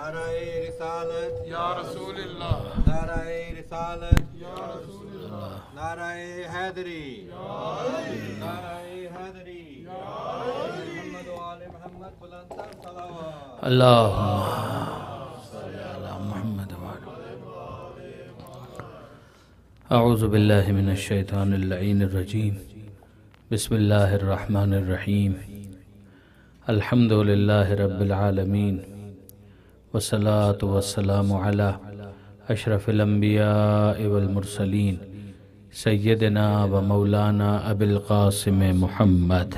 نعرہ رسالت یا رسول اللہ، نعرہ رسالت یا رسول اللہ، نعرہ حیدری نعرہ حیدری محمد و آل محمد بلند تر صلوات اللہم صلی علی محمد وآلہ۔ اعوذ باللہ من الشیطان اللعین الرجیم، بسم اللہ الرحمن الرحیم، الحمد للہ رب العالمین، والصلاة والسلام علی اشرف الانبیاء والمرسلین، سیدنا و مولانا ابی القاسم محمد۔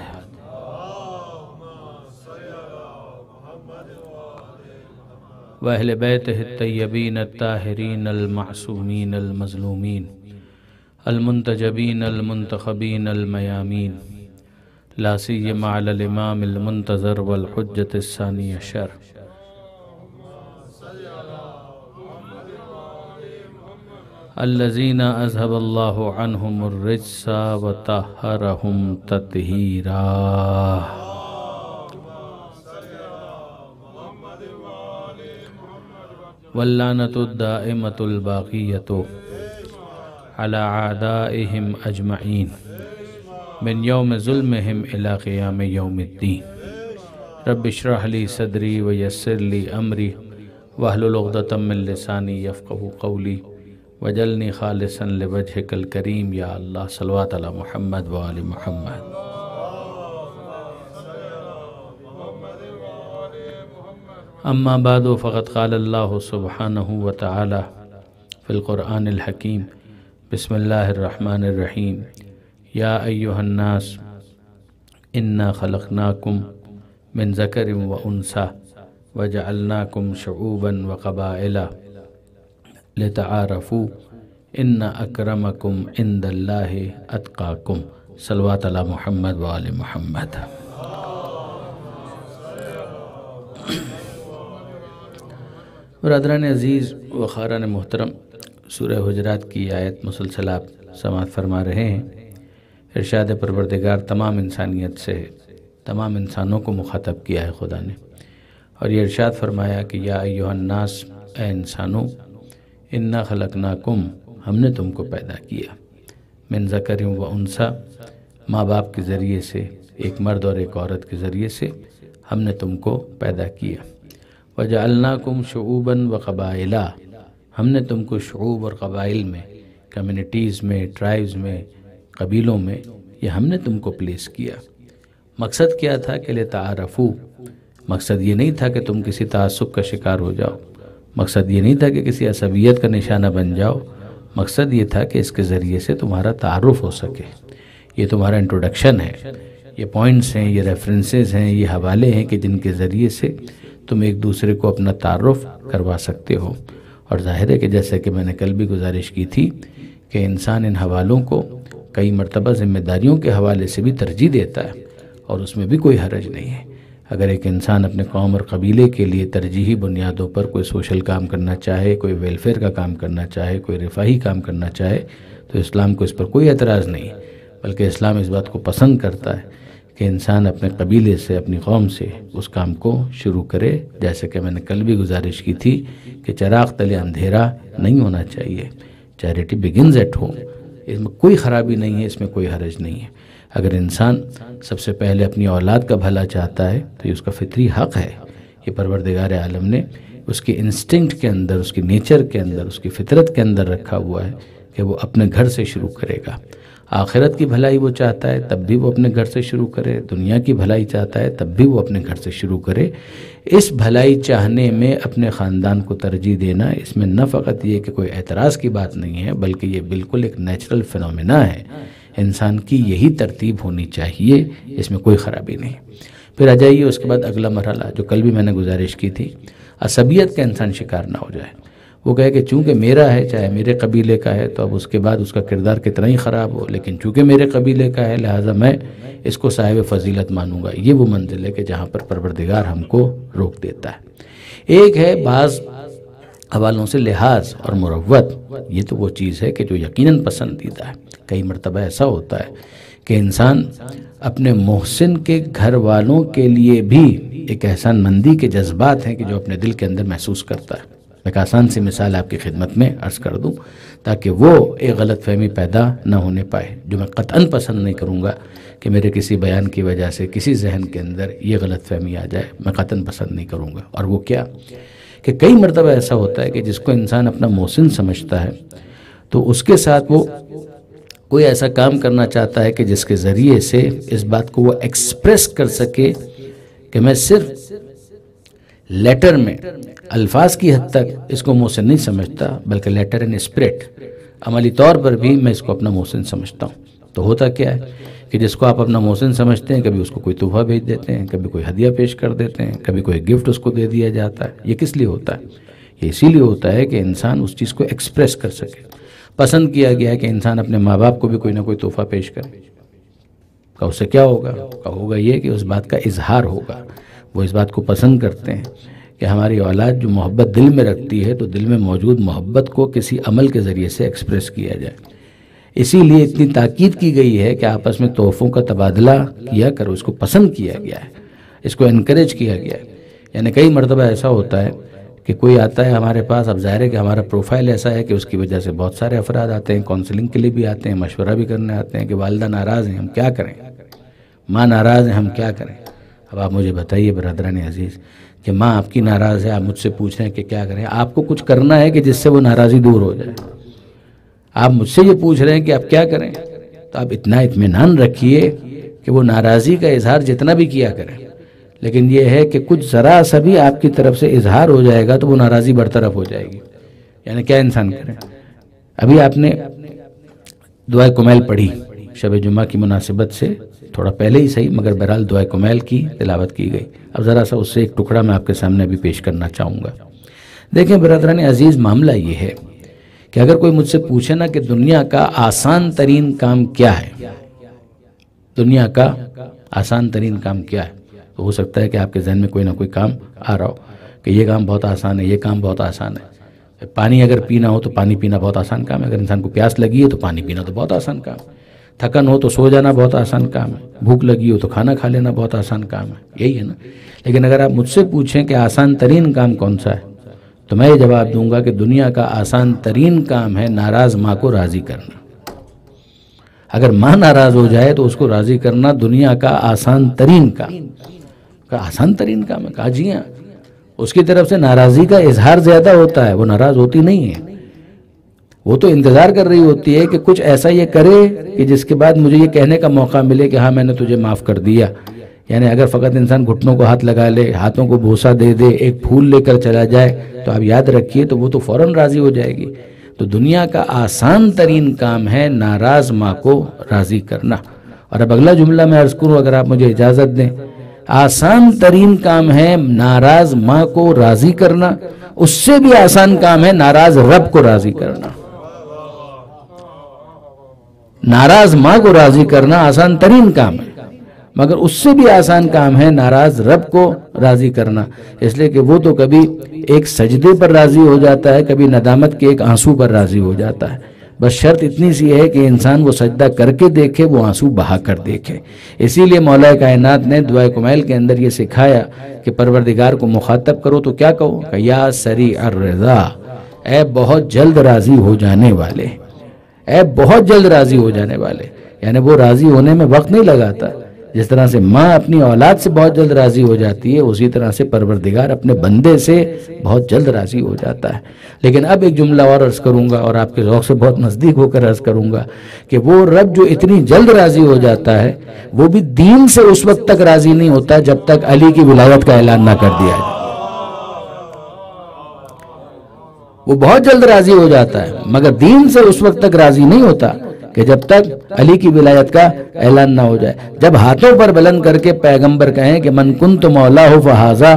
وأهل بيته الطيبين الطاهرين المعصومين المظلومين المنتجبين المنتخبين الميامين، لا سيما على الإمام المنتظر والحجة الثاني عشر الذين أذهب الله عنهم الرجس وطهرهم تطهيرا۔ واللعنة الدائمة الباقية على أعدائهم أجمعين من يوم ظلمهم إلى قيام يوم الدين۔ رب اشرح لي صدري ويسر لي أمري واحلل عقدة من لساني يفقهوا قولي واجعلني خالصا لوجهك الكريم يا الله۔ صلوات على محمد وآل محمد۔ اما بعد فقد قال اللہ سبحانہ وتعالی فی القرآن الحکیم، بسم اللہ الرحمن الرحیم، یا ایہا الناس انا خلقناکم من ذکر و انثی وجعلناکم شعوبا وقبائل لتعارفوا ان اکرمکم عند اللہ اتقاکم۔ صلوات علی محمد و آل محمد۔ برادران عزیز و خاران محترم، سورہ حجرات کی آیت مسلسل آپ سماعت فرما رہے ہیں۔ ارشاد پروردگار تمام انسانیت سے ہے، تمام انسانوں کو مخاطب کیا ہے خدا نے، اور یہ ارشاد فرمایا کہ یا ایہا الناس، اے انسانوں، انا خلقناکم، ہم نے تم کو پیدا کیا، من ذکر و انثی، ماں باپ کے ذریعے سے، ایک مرد اور ایک عورت کے ذریعے سے ہم نے تم کو پیدا کیا۔ وَجَعَلْنَاكُمْ شُعُوبًا وَقَبَائِلًا، ہم نے تم کو شعوب اور قبائل میں، کمیونٹیز میں، ٹرائبز میں، قبیلوں میں، یہ ہم نے تم کو پلیس کیا۔ مقصد کیا تھا کہ لِتَعَارَفُوا، مقصد یہ نہیں تھا کہ تم کسی تعصب کا شکار ہو جاؤ، مقصد یہ نہیں تھا کہ کسی عصبیت کا نشانہ بن جاؤ، مقصد یہ تھا کہ اس کے ذریعے سے تمہارا تعارف ہو سکے۔ یہ تمہارا انٹروڈکشن ہے، یہ پوائنٹس ہیں، یہ ریفرنسز ہیں، یہ حوالے ہیں کہ جن کے ذریعے سے تم ایک دوسرے کو اپنا تعارف کروا سکتے ہو۔ اور ظاہر ہے کہ جیسے کہ میں نے کل بھی گزارش کی تھی کہ انسان ان حوالوں کو کئی مرتبہ ذمہ داریوں کے حوالے سے بھی ترجیح دیتا ہے، اور اس میں بھی کوئی حرج نہیں ہے۔ اگر ایک انسان اپنے قوم اور قبیلے کے لیے ترجیحی بنیادوں پر کوئی سوشل کام کرنا چاہے، کوئی ویلفیئر کا کام کرنا چاہے، کوئی رفاہی کام کرنا چاہے، تو اسلام کو اس پر کوئی اعتراض نہیں، بلکہ اسلام اس بات کو پسند کرتا ہے کہ انسان اپنے قبیلے سے، اپنی قوم سے اس کام کو شروع کرے۔ جیسے کہ میں نے کل بھی گزارش کی تھی کہ چراغ تلے اندھیرا نہیں ہونا چاہیے، چیریٹی بگنز ایٹ ہوم، اس میں کوئی خرابی نہیں ہے، اس میں کوئی حرج نہیں ہے۔ اگر انسان سب سے پہلے اپنی اولاد کا بھلا چاہتا ہے تو یہ اس کا فطری حق ہے۔ یہ پروردگار عالم نے اس کے انسٹنکٹ کے اندر، اس کی نیچر کے اندر، اس کی فطرت کے اندر رکھا ہوا ہے کہ وہ اپنے گھر سے شروع کرے گا۔ آخرت کی بھلائی وہ چاہتا ہے تب بھی وہ اپنے گھر سے شروع کرے، دنیا کی بھلائی چاہتا ہے تب بھی وہ اپنے گھر سے شروع کرے۔ اس بھلائی چاہنے میں اپنے خاندان کو ترجیح دینا، اس میں نہ فقط یہ کہ کوئی اعتراض کی بات نہیں ہے، بلکہ یہ بالکل ایک نیچرل فینومینا ہے، انسان کی یہی ترتیب ہونی چاہیے، اس میں کوئی خرابی نہیں۔ پھر آ جائیے اس کے بعد اگلا مرحلہ جو کل بھی میں نے گزارش کی تھی، عصبیت کا انسان شکار نہ ہو جائے۔ وہ کہے کہ چونکہ میرا ہے، چاہے میرے قبیلے کا ہے، تو اب اس کے بعد اس کا کردار کتنا ہی خراب ہو، لیکن چونکہ میرے قبیلے کا ہے لہٰذا میں اس کو صاحب فضیلت مانوں گا۔ یہ وہ منزل ہے کہ جہاں پر پروردگار ہم کو روک دیتا ہے۔ ایک ہے بعض حوالوں سے لحاظ اور مروت، یہ تو وہ چیز ہے کہ جو یقیناً پسندیدہ ہے۔ کئی مرتبہ ایسا ہوتا ہے کہ انسان اپنے محسن کے گھر والوں کے لیے بھی ایک احسان مندی کے جذبات ہیں کہ جو اپنے دل کے اندر محسوس کرتا ہے۔ ایک آسان سی مثال آپ کی خدمت میں عرض کر دوں تاکہ وہ ایک غلط فہمی پیدا نہ ہونے پائے، جو میں قطعاً پسند نہیں کروں گا کہ میرے کسی بیان کی وجہ سے کسی ذہن کے اندر یہ غلط فہمی آ جائے، میں قطعاً پسند نہیں کروں گا۔ اور وہ کیا کہ کئی مرتبہ ایسا ہوتا ہے کہ جس کو انسان اپنا محسن سمجھتا ہے تو اس کے ساتھ وہ کوئی ایسا کام کرنا چاہتا ہے کہ جس کے ذریعے سے اس بات کو وہ ایکسپریس کر سکے کہ میں صرف لیٹر میں الفاظ کی حد تک اس کو محسن نہیں سمجھتا، بلکہ لیٹر ان اسپرٹ، عملی طور پر بھی میں اس کو اپنا محسن سمجھتا ہوں۔ تو ہوتا کیا ہے کہ جس کو آپ اپنا محسن سمجھتے ہیں، کبھی اس کو کوئی تحفہ بھیج دیتے ہیں، کبھی کوئی ہدیہ پیش کر دیتے ہیں، کبھی کوئی گفٹ اس کو دے دیا جاتا ہے۔ یہ کس لیے ہوتا ہے؟ یہ اسی لیے ہوتا ہے کہ انسان اس چیز کو ایکسپریس کر سکے۔ پسند کیا گیا ہے کہ انسان اپنے ماں باپ کو بھی کوئی نہ کوئی تحفہ پیش کرے۔ کہ اس سے کیا ہوگا؟ کہ ہوگا یہ کہ اس بات کا اظہار ہوگا، وہ اس بات کو پسند کرتے ہیں کہ ہماری اولاد جو محبت دل میں رکھتی ہے تو دل میں موجود محبت کو کسی عمل کے ذریعے سے ایکسپریس کیا جائے۔ اسی لیے اتنی تاکید کی گئی ہے کہ آپس میں تحفوں کا تبادلہ کیا کرو، اس کو پسند کیا گیا ہے، اس کو انکریج کیا گیا ہے۔ یعنی کئی مرتبہ ایسا ہوتا ہے کہ کوئی آتا ہے ہمارے پاس، اب ظاہر ہے کہ ہمارا پروفائل ایسا ہے کہ اس کی وجہ سے بہت سارے افراد آتے ہیں، کاؤنسلنگ کے لیے بھی آتے ہیں، مشورہ بھی کرنے آتے ہیں کہ والدہ ناراض ہیں، ہم کیا کریں، ماں ناراض ہیں، ہم کیا کریں۔ اب آپ مجھے بتائیے برادران عزیز کہ ماں آپ کی ناراض ہے، آپ مجھ سے پوچھ رہے ہیں کہ کیا کریں۔ آپ کو کچھ کرنا ہے کہ جس سے وہ ناراضی دور ہو جائے۔ آپ مجھ سے یہ پوچھ رہے ہیں کہ آپ کیا کریں، تو آپ اتنا اطمینان رکھیے کہ وہ ناراضی کا اظہار جتنا بھی کیا کریں، لیکن یہ ہے کہ کچھ ذرا سا بھی آپ کی طرف سے اظہار ہو جائے گا تو وہ ناراضی برطرف ہو جائے گی۔ یعنی کیا انسان کرے؟ ابھی آپ نے دعائے کمیل پڑھی شب جمعہ کی مناسبت سے، تھوڑا پہلے ہی صحیح، مگر بہرحال دعائے کمیل کی تلاوت کی گئی۔ اب ذرا سا اس سے ایک ٹکڑا میں آپ کے سامنے بھی پیش کرنا چاہوں گا۔ دیکھیں برادران عزیز، معاملہ یہ ہے کہ اگر کوئی مجھ سے پوچھے نا کہ دنیا کا آسان ترین کام کیا ہے، دنیا کا آسان ترین کام کیا ہے، تو ہو سکتا ہے کہ آپ کے ذہن میں کوئی نہ کوئی کام آ رہا ہو کہ یہ کام بہت آسان ہے، یہ کام بہت آسان ہے۔ پانی اگر پینا ہو تو پانی پینا بہت آسان کام ہے، اگر انسان کو پیاس لگی ہے تو پانی پینا تو بہت آسان کام ہے، تھکن ہو تو سو جانا بہت آسان کام ہے، بھوک لگی ہو تو کھانا کھا لینا بہت آسان کام ہے، یہی ہے نا۔ لیکن اگر آپ مجھ سے پوچھیں کہ آسان ترین کام کون سا ہے، تو میں یہ جواب دوں گا کہ دنیا کا آسان ترین کام ہے ناراض ماں کو راضی کرنا۔ اگر ماں ناراض ہو جائے تو اس کو راضی کرنا دنیا کا آسان ترین کام، آسان ترین کام ہے۔ کہا جی ہاں، اس کی طرف سے ناراضی کا اظہار زیادہ ہوتا ہے، وہ ناراض ہوتی نہیں ہے، وہ تو انتظار کر رہی ہوتی ہے کہ کچھ ایسا یہ کرے کہ جس کے بعد مجھے یہ کہنے کا موقع ملے کہ ہاں میں نے تجھے معاف کر دیا۔ یعنی اگر فقط انسان گھٹنوں کو ہاتھ لگا لے، ہاتھوں کو بوسہ دے دے، ایک پھول لے کر چلا جائے تو آپ یاد رکھیے تو وہ تو فوراً راضی ہو جائے گی۔ تو دنیا کا آسان ترین کام ہے ناراض ماں کو راضی کرنا۔ اور اب اگلا جملہ میں عرض کروں اگر آپ مجھے اجازت دیں، آسان ترین کام ہے ناراض ماں کو راضی کرنا، اس سے بھی آسان کام ہے ناراض رب کو راضی کرنا۔ ناراض ماں کو راضی کرنا آسان ترین کام ہے، مگر اس سے بھی آسان کام ہے ناراض رب کو راضی کرنا، اس لیے کہ وہ تو کبھی ایک سجدے پر راضی ہو جاتا ہے، کبھی ندامت کے ایک آنسو پر راضی ہو جاتا ہے۔ بس شرط اتنی سی ہے کہ انسان وہ سجدہ کر کے دیکھے، وہ آنسو بہا کر دیکھے۔ اسی لیے مولا کائنات نے دعائے کمیل کے اندر یہ سکھایا کہ پروردگار کو مخاطب کرو تو کیا کہو کہ یا سریع الرضا، اے بہت جلد راضی ہو جانے والے، اے بہت جلد راضی ہو جانے والے۔ یعنی وہ راضی ہونے میں وقت نہیں لگاتا۔ جس طرح سے ماں اپنی اولاد سے بہت جلد راضی ہو جاتی ہے، اسی طرح سے پروردگار اپنے بندے سے بہت جلد راضی ہو جاتا ہے۔ لیکن اب ایک جملہ اور عرض کروں گا اور آپ کے ذوق سے بہت نزدیک ہو کر عرض کروں گا کہ وہ رب جو اتنی جلد راضی ہو جاتا ہے، وہ بھی دین سے اس وقت تک راضی نہیں ہوتا جب تک علی کی ولایت کا اعلان نہ کر دیا جائے۔ وہ بہت جلد راضی ہو جاتا ہے مگر دین سے اس وقت تک راضی نہیں ہوتا کہ جب تک علی کی ولایت کا اعلان نہ ہو جائے۔ جب ہاتھوں پر بلند کر کے پیغمبر کہیں کہ من کنت مولا ہو فہذا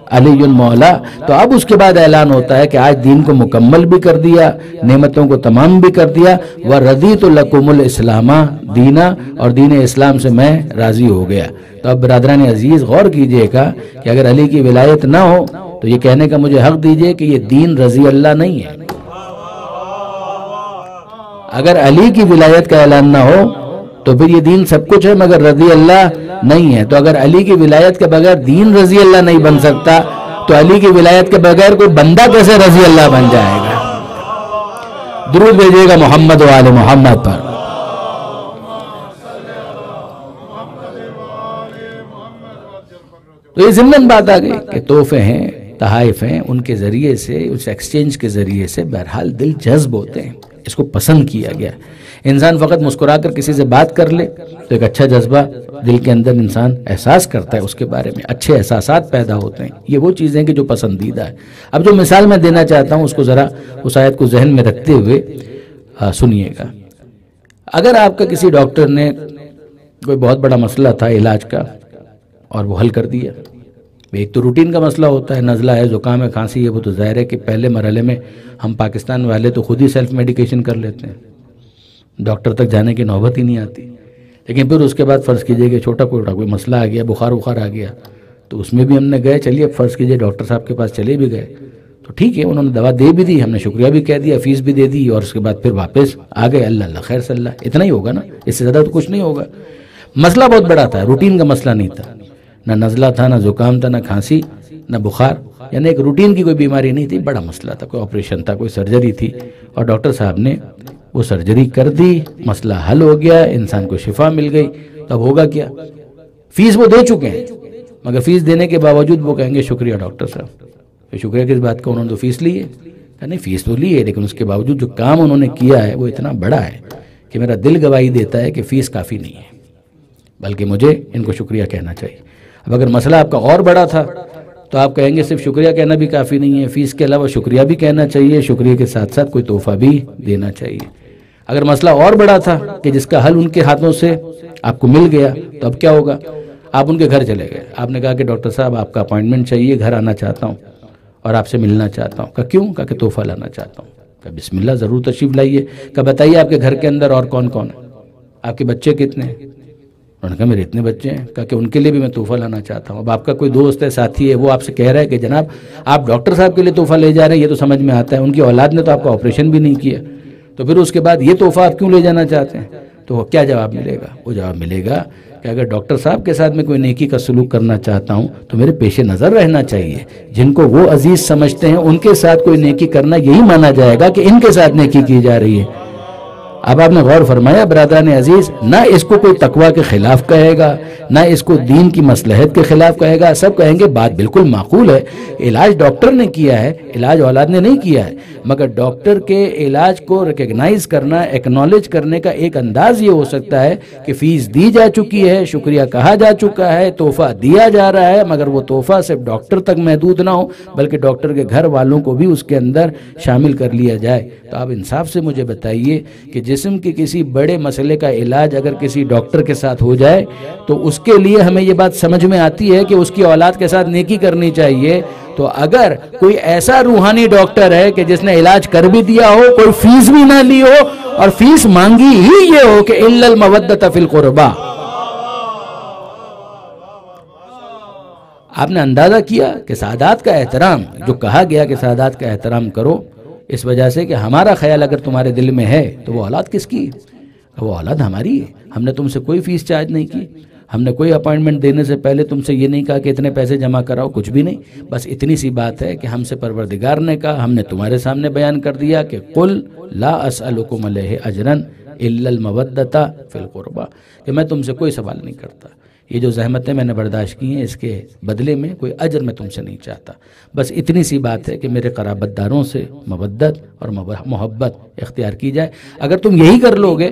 علی المولا، تو اب اس کے بعد اعلان ہوتا ہے کہ آج دین کو مکمل بھی کر دیا، نعمتوں کو تمام بھی کر دیا، وَرَضِيتُ لَكُمُ الْإِسْلَامَ دینا، اور دین اسلام سے میں راضی ہو گیا۔ تو اب برادران عزیز غور کیجئے گا کہ اگر علی کی ولایت نہ ہو تو یہ کہنے کا مجھے حق دیجئے کہ یہ دین رضی اللہ نہیں ہے۔ اگر علی کی ولایت کا اعلان نہ ہو تو پھر یہ دین سب کچھ ہے مگر رضی اللہ نہیں ہے. تو اگر علی کی ولایت کے بغیر دین رضی اللہ نہیں بن سکتا تو علی کی ولایت کے بغیر کوئی بندہ کیسے رضی اللہ بن جائے گا؟ درود بھیجیے گا محمد و آل محمد پر. تو یہ ضمن بات آ گئی کہ تحفے ہیں، تحائف ہیں، ان کے ذریعے سے، اس ایکسچینج کے ذریعے سے بہرحال دل جذب ہوتے ہیں. اس کو پسند کیا گیا. انسان فقط مسکرا کر کسی سے بات کر لے تو ایک اچھا جذبہ دل کے اندر انسان احساس کرتا ہے، اس کے بارے میں اچھے احساسات پیدا ہوتے ہیں. یہ وہ چیزیں کہ جو پسندیدہ ہے. اب جو مثال میں دینا چاہتا ہوں اس کو ذرا اس آیت کو ذہن میں رکھتے ہوئے سنیے گا. اگر آپ کا کسی ڈاکٹر نے کوئی بہت بڑا مسئلہ تھا علاج کا اور وہ حل کر دیا. ایک تو روٹین کا مسئلہ ہوتا ہے، نزلہ ہے، زکام ہے، کھانسی ہے، وہ تو ظاہر ہے کہ پہلے مرحلے میں ہم پاکستان والے تو خود ہی سیلف میڈیکیشن کر لیتے ہیں، ڈاکٹر تک جانے کی نوبت ہی نہیں آتی. لیکن پھر اس کے بعد فرض کیجئے کہ چھوٹا کوئی مسئلہ آ گیا، بخار آ گیا، تو اس میں بھی ہم نے گئے. چلیے اب فرض کیجئے ڈاکٹر صاحب کے پاس چلے بھی گئے تو ٹھیک ہے، انہوں نے دوا دے بھی دی، ہم نے شکریہ بھی کہہ دیا، فیس بھی دے دی، اور اس کے بعد پھر واپس آ گئے. اللہ خیر صلی اللہ، اتنا ہی ہوگا نا، اس سے زیادہ تو کچھ نہیں ہوگا. مسئلہ بہت بڑا تھا، روٹین کا مسئلہ نہیں تھا، نہ نزلہ تھا، نہ زکام تھا، نہ کھانسی، نہ بخار، یعنی ایک روٹین کی کوئی بیماری نہیں تھی، بڑا مسئلہ تھا، کوئی آپریشن تھا، کوئی سرجری تھی، اور ڈاکٹر صاحب نے وہ سرجری کر دی، مسئلہ حل ہو گیا، انسان کو شفا مل گئی. تو اب ہوگا کیا؟ فیس وہ دے چکے ہیں، مگر فیس دینے کے باوجود وہ کہیں گے شکریہ ڈاکٹر صاحب. شکریہ کس بات کا؟ انہوں نے تو فیس لی ہے. نہیں، فیس تو لی ہے، لیکن اس کے باوجود جو کام انہوں نے کیا ہے وہ اتنا بڑا ہے کہ میرا دل گواہی دیتا ہے کہ فیس کافی نہیں ہے، بلکہ مجھے ان کو شکریہ کہنا چاہیے. اب اگر مسئلہ آپ کا اور بڑا تھا تو آپ کہیں گے صرف شکریہ کہنا بھی کافی نہیں ہے، فیس کے علاوہ شکریہ بھی کہنا چاہیے، شکریہ کے ساتھ ساتھ کوئی تحفہ بھی دینا چاہیے. اگر مسئلہ اور بڑا تھا کہ جس کا حل ان کے ہاتھوں سے آپ کو مل گیا تو اب کیا ہوگا؟ آپ ان کے گھر چلے گئے، آپ نے کہا کہ ڈاکٹر صاحب آپ کا اپائنٹمنٹ چاہیے، گھر آنا چاہتا ہوں اور آپ سے ملنا چاہتا ہوں. کہا کیوں؟ کہا کہ تحفہ لانا چاہتا ہوں. کہا بسم اللہ، ضرور تشریف لائیے. کہا بتائیے آپ کے گھر کے اندر اور کون کون ہے، آپ کے بچے کتنے ہیں؟ انہوں نے کہا میرے اتنے بچے ہیں. کہا کہ ان کے لیے بھی میں تحفہ لانا چاہتا ہوں. اب آپ کا کوئی دوست ہے، ساتھی ہے، وہ آپ سے کہہ رہا ہے کہ جناب آپ ڈاکٹر صاحب کے لیے تحفہ لے جا رہے ہیں، یہ تو سمجھ میں آتا ہے، ان کی اولاد نے تو آپ کا آپریشن بھی نہیں کیا، تو پھر اس کے بعد یہ تحفہ آپ کیوں لے جانا چاہتے ہیں؟ تو وہ کیا جواب ملے گا؟ وہ جواب ملے گا کہ اگر ڈاکٹر صاحب کے ساتھ میں کوئی نیکی کا سلوک کرنا چاہتا ہوں تو میرے پیش نظر رہنا چاہیے. جن کو وہ عزیز سمجھتے ہیں ان کے ساتھ کوئی نیکی کرنا یہی مانا جائے گا کہ ان کے ساتھ نیکی کی جا رہی ہے. اب آپ نے غور فرمایا برادران عزیز، نہ اس کو کوئی تقوی کے خلاف کہے گا، نہ اس کو دین کی مصلحت کے خلاف کہے گا. سب کہیں گے بات بالکل معقول ہے، علاج ڈاکٹر نے کیا ہے، علاج اولاد نے نہیں کیا ہے. مگر ڈاکٹر کے علاج کو ریکگنائز کرنا، ایکنالج کرنے کا ایک انداز یہ ہو سکتا ہے کہ فیس دی جا چکی ہے، شکریہ کہا جا چکا ہے، تحفہ دیا جا رہا ہے، مگر وہ تحفہ صرف ڈاکٹر تک محدود نہ ہو بلکہ ڈاکٹر کے گھر والوں کو بھی اس کے اندر شامل کر لیا جائے. تو آپ انصاف سے مجھے بتائیے کہ جسم کے کسی بڑے مسئلے کا علاج اگر کسی ڈاکٹر کے ساتھ ہو جائے تو اس کے لیے ہمیں یہ بات سمجھ میں آتی ہے کہ اس کی اولاد کے ساتھ نیکی کرنی چاہیے. تو اگر کوئی ایسا روحانی ڈاکٹر ہے کہ جس نے علاج کر بھی دیا ہو، کوئی فیس بھی نہ لی ہو، اور فیس مانگی ہی یہ ہو کہ الا المودۃ فی القربى، آپ نے اندازہ کیا کہ سادات کا احترام، جو کہا گیا کہ سادات کا احترام کرو، اس وجہ سے کہ ہمارا خیال اگر تمہارے دل میں ہے تو وہ اولاد کس کی؟ وہ اولاد ہماری ہے. ہم نے تم سے کوئی فیس چارج نہیں کی، ہم نے کوئی اپائنٹمنٹ دینے سے پہلے تم سے یہ نہیں کہا کہ اتنے پیسے جمع کراؤ، کچھ بھی نہیں. بس اتنی سی بات ہے کہ ہم سے پروردگار نے کہا، ہم نے تمہارے سامنے بیان کر دیا کہ قل لا اسألکم علیہ اجرا الا المودۃ فی القربى، کہ میں تم سے کوئی سوال نہیں کرتا، یہ جو زحمتیں میں نے برداشت کی ہیں اس کے بدلے میں کوئی اجر میں تم سے نہیں چاہتا. بس اتنی سی بات ہے کہ میرے قرابت داروں سے مودت اور محبت اختیار کی جائے. اگر تم یہی کر لو گے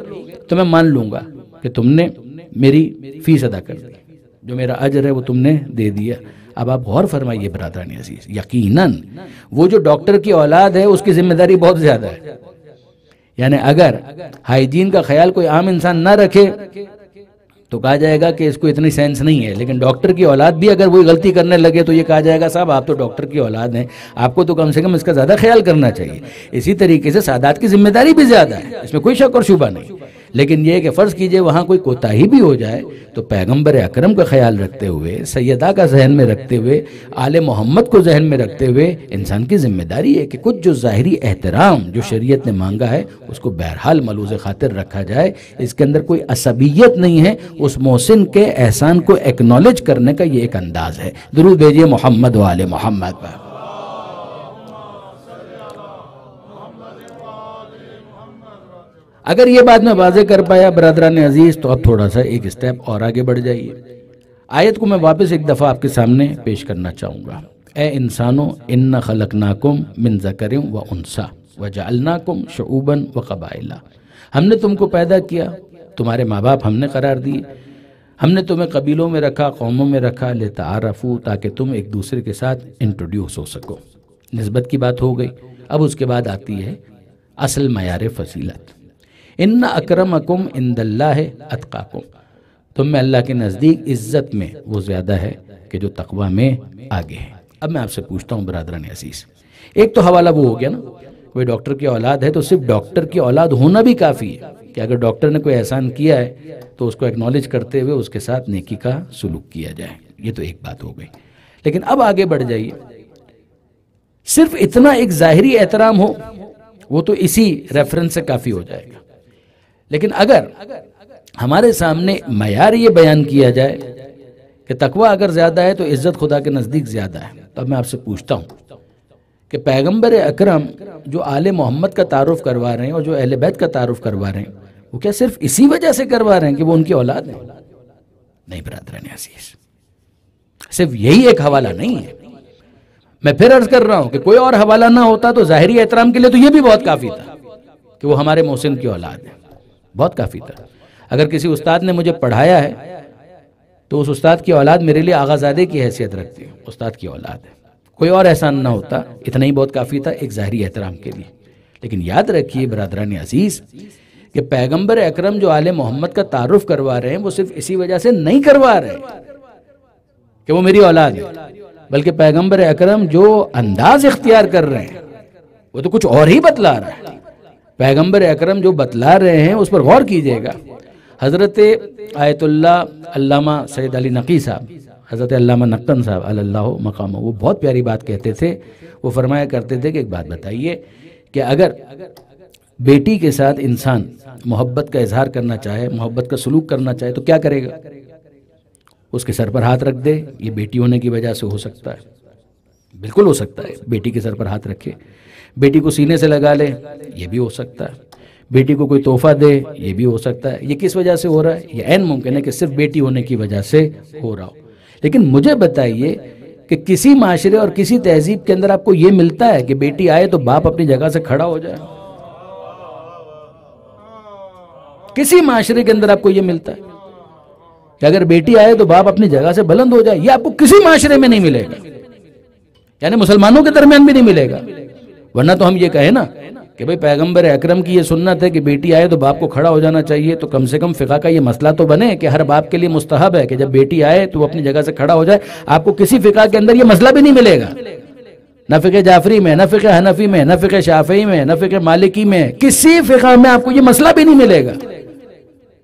تو میں مان لوں گا کہ تم نے میری فیس ادا کر دی، جو میرا اجر ہے وہ تم نے دے دیا. اب آپ غور فرمائیے برادران عزیز، یقیناً وہ جو ڈاکٹر کی اولاد ہے اس کی ذمہ داری بہت زیادہ ہے. یعنی اگر ہائیجین کا خیال کوئی عام انسان نہ رکھے تو کہا جائے گا کہ اس کو اتنی سینس نہیں ہے، لیکن ڈاکٹر کی اولاد بھی اگر وہی غلطی کرنے لگے تو یہ کہا جائے گا صاحب آپ تو ڈاکٹر کی اولاد ہیں، آپ کو تو کم سے کم اس کا زیادہ خیال کرنا چاہیے. اسی طریقے سے سادات کی ذمہ داری بھی زیادہ ہے، اس میں کوئی شک اور شبہ نہیں. لیکن یہ کہ فرض کیجئے وہاں کوئی کوتاہی بھی ہو جائے تو پیغمبر اکرم کا خیال رکھتے ہوئے، سیدہ کا ذہن میں رکھتے ہوئے، آل محمد کو ذہن میں رکھتے ہوئے انسان کی ذمہ داری ہے کہ کچھ جو ظاہری احترام جو شریعت نے مانگا ہے اس کو بہرحال ملوز خاطر رکھا جائے. اس کے اندر کوئی عصبیت نہیں ہے، اس محسن کے احسان کو ایکنالج کرنے کا یہ ایک انداز ہے. درود بھیجئے محمد و آل محمد پر. اگر یہ بات میں واضح کر پایا برادران عزیز تو اب تھوڑا سا ایک سٹیپ اور آگے بڑھ جائیے. آیت کو میں واپس ایک دفعہ آپ کے سامنے پیش کرنا چاہوں گا. اے انسانوں انا خلقناکم من ذکر و انثی وجعلناکم شعوبا وقبائل. ہم نے تم کو پیدا کیا، تمہارے ماں باپ ہم نے قرار دیے، ہم نے تمہیں قبیلوں میں رکھا، قوموں میں رکھا، لتعارفوا تاکہ تم ایک دوسرے کے ساتھ انٹروڈیوس ہو سکو. نسبت کی بات ہو گئی. اب اس کے بعد آتی ہے اصل معیار فضیلت. ان اکرمکم عند اللہ اتقاکم. تم میں اللہ کے نزدیک عزت میں وہ زیادہ ہے کہ جو تقوی میں آگے ہے. اب میں آپ سے پوچھتا ہوں برادران عزیز، ایک تو حوالہ وہ ہو گیا نا، کوئی ڈاکٹر کی اولاد ہے تو صرف ڈاکٹر کی اولاد ہونا بھی کافی ہے کہ اگر ڈاکٹر نے کوئی احسان کیا ہے تو اس کو ایکنالج کرتے ہوئے اس کے ساتھ نیکی کا سلوک کیا جائے. یہ تو ایک بات ہو گئی. لیکن اب آگے بڑھ جائیے. صرف اتنا ایک ظاہری احترام ہو وہ تو اسی ریفرنس سے کافی ہو جائے گا. لیکن اگر ہمارے سامنے معیار یہ بیان کیا جائے کہ تقوی اگر زیادہ ہے تو عزت خدا کے نزدیک زیادہ ہے، تو اب میں آپ سے پوچھتا ہوں کہ پیغمبر اکرم جو آل محمد کا تعارف کروا رہے ہیں اور جو اہل بیت کا تعارف کروا رہے ہیں وہ کیا صرف اسی وجہ سے کروا رہے ہیں کہ وہ ان کی اولاد ہیں؟ نہیں برادران عزیز، صرف یہی ایک حوالہ نہیں ہے. میں پھر عرض کر رہا ہوں کہ کوئی اور حوالہ نہ ہوتا تو ظاہری احترام کے لیے تو یہ بھی بہت کافی تھا کہ وہ ہمارے محسن کی اولاد ہے، بہت کافی تھا. اگر کسی استاد نے مجھے پڑھایا ہے تو اس استاد کی اولاد میرے لیے آغازادے کی حیثیت رکھتی ہے، استاد کی اولاد ہے. کوئی اور احسان نہ ہوتا، اتنا ہی بہت کافی تھا ایک ظاہری احترام کے لیے. لیکن یاد رکھیے برادران عزیز کہ پیغمبر اکرم جو آل محمد کا تعارف کروا رہے ہیں وہ صرف اسی وجہ سے نہیں کروا رہے کہ وہ میری اولاد ہے، بلکہ پیغمبر اکرم جو انداز اختیار کر رہے ہیں وہ تو کچھ اور ہی بتلا رہا ہے. پیغمبر اکرم جو بتلا رہے ہیں اس پر غور کیجئے گا. حضرت آیت اللہ علامہ سید علی نقی صاحب، حضرت علامہ نقطن صاحب علی اللہ مقامہ، وہ بہت پیاری بات کہتے تھے. وہ فرمایا کرتے تھے کہ ایک بات بتائیے کہ اگر بیٹی کے ساتھ انسان محبت کا اظہار کرنا چاہے، محبت کا سلوک کرنا چاہے تو کیا کرے گا؟ اس کے سر پر ہاتھ رکھ دے. یہ بیٹی ہونے کی وجہ سے ہو سکتا ہے، بالکل ہو سکتا ہے. بیٹی کے سر پر ہاتھ رکھے، بیٹی کو سینے سے لگا لے، یہ بھی ہو سکتا ہے. بیٹی کو کوئی تحفہ دے، یہ بھی ہو سکتا ہے. یہ کس وجہ سے ہو رہا ہے؟ یہ عین ممکن ہے کہ صرف بیٹی ہونے کی وجہ سے ہو رہا ہو. لیکن مجھے بتائیے کہ کسی معاشرے اور کسی تہذیب کے اندر آپ کو یہ ملتا ہے کہ بیٹی آئے تو باپ اپنی جگہ سے کھڑا ہو جائے؟ کسی معاشرے کے اندر آپ کو یہ ملتا ہے کہ اگر بیٹی آئے تو باپ اپنی جگہ سے بلند ہو جائے؟ یہ آپ کو کسی معاشرے میں نہیں ملے گا، یعنی مسلمانوں کے درمیان بھی نہیں ملے گا. ورنہ تو ہم یہ کہیں نا کہ بھئی پیغمبر اکرم کی یہ سنت ہے کہ بیٹی آئے تو باپ کو کھڑا ہو جانا چاہیے، تو کم سے کم فقہ کا یہ مسئلہ تو بنے کہ ہر باپ کے لیے مستحب ہے کہ جب بیٹی آئے تو وہ اپنی جگہ سے کھڑا ہو جائے. آپ کو کسی فقہ کے اندر یہ مسئلہ بھی نہیں ملے گا، نہ فقہ جعفری میں، نہ فقہ حنفی میں، نہ فقہ شافعی میں، نہ فقہ مالکی میں. کسی فقہ میں آپ کو یہ مسئلہ بھی نہیں ملے گا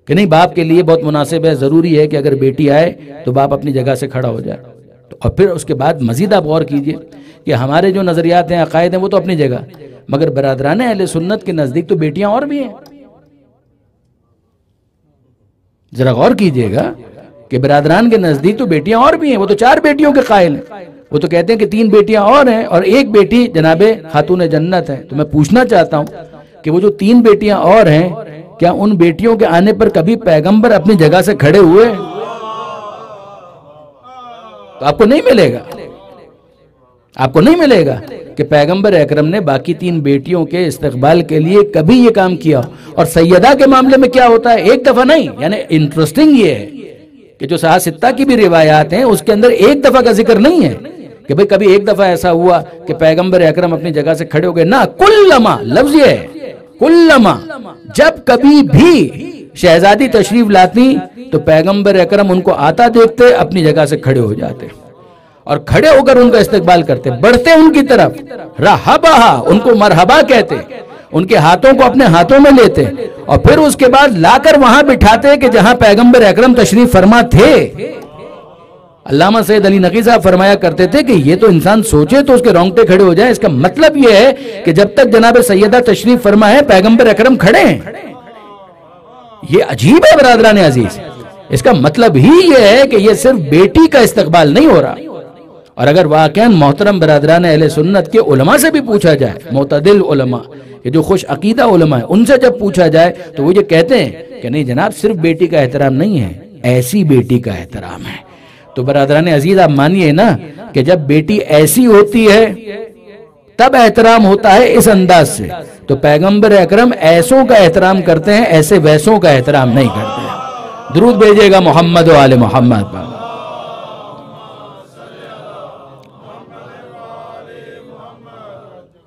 کہ نہیں باپ کے لیے بہت مناسب ہے، ضروری ہے کہ اگر بیٹی آئے تو باپ اپنی جگہ سے کھڑا ہو جائے. اور پھر اس کے بعد مزید آپ غور کیجئے کہ ہمارے جو نظریات ہیں، عقائد ہیں، وہ تو اپنی جگہ، مگر برادران اہل سنت کے نزدیک تو بیٹیاں اور بھی ہیں. ذرا غور کیجئے گا کہ برادران کے نزدیک تو بیٹیاں اور بھی ہیں. وہ تو 4 بیٹیوں کے قائل ہیں. وہ تو کہتے ہیں کہ 3 بیٹیاں اور ہیں اور 1 بیٹی جناب خاتون جنت ہے. تو میں پوچھنا چاہتا ہوں کہ وہ جو 3 بیٹیاں اور ہیں، کیا ان بیٹیوں کے آنے پر کبھی پیغمبر اپنی جگہ سے کھڑے ہوئے؟ تو آپ کو نہیں ملے گا، آپ کو نہیں ملے گا کہ پیغمبر اکرم نے باقی 3 بیٹیوں کے استقبال کے لیے کبھی یہ کام کیا. اور سیدہ کے معاملے میں کیا ہوتا ہے؟ ایک دفعہ نہیں. یعنی انٹرسٹنگ یہ ہے کہ جو صحاح ستہ کی بھی روایات ہیں اس کے اندر ایک دفعہ کا ذکر نہیں ہے کہ بھئی کبھی ایک دفعہ ایسا ہوا کہ پیغمبر اکرم اپنی جگہ سے کھڑے ہو گئے. نہ، کلما لفظ یہ ہے، کلما، جب کبھی بھی شہزادی تشریف لاتی تو پیغمبر اکرم ان کو آتا دیکھتے، اپنی جگہ سے کھڑے ہو جاتے اور کھڑے ہو کر ان کا استقبال کرتے، بڑھتے ان کی طرف، رحبہا، ان کو مرحبا کہتے ان کے ہاتھوں کو اپنے ہاتھوں میں لیتے اور پھر اس کے بعد لا کر وہاں بٹھاتے کہ جہاں پیغمبر اکرم تشریف فرما تھے۔ علامہ سید علی نقی صاحب فرمایا کرتے تھے کہ یہ تو انسان سوچے تو اس کے رونگٹے کھڑے ہو جائیں، اس کا مطلب یہ ہے کہ جب تک جناب سیدہ تشریف فرما ہے پیغمبر اکرم کھڑے ہیں۔ یہ عجیب ہے برادران عزیز، اس کا مطلب ہی یہ ہے کہ یہ صرف بیٹی کا استقبال نہیں ہو رہا۔ اور اگر واقعاً محترم برادران اہل سنت کے علماء سے بھی پوچھا جائے، معتدل علماء، یہ جو خوش عقیدہ علماء ہیں، ان سے جب پوچھا جائے تو وہ یہ کہتے ہیں کہ نہیں جناب، صرف بیٹی کا احترام نہیں ہے، ایسی بیٹی کا احترام ہے۔ تو برادران عزیز آپ مانیے نا کہ جب بیٹی ایسی ہوتی ہے تب احترام ہوتا ہے اس انداز سے۔ تو پیغمبر اکرم ایسوں کا احترام کرتے ہیں، ایسے ویسوں کا احترام نہیں کرتے ہیں۔ درود بھیجیے گا محمد و آل محمد پر۔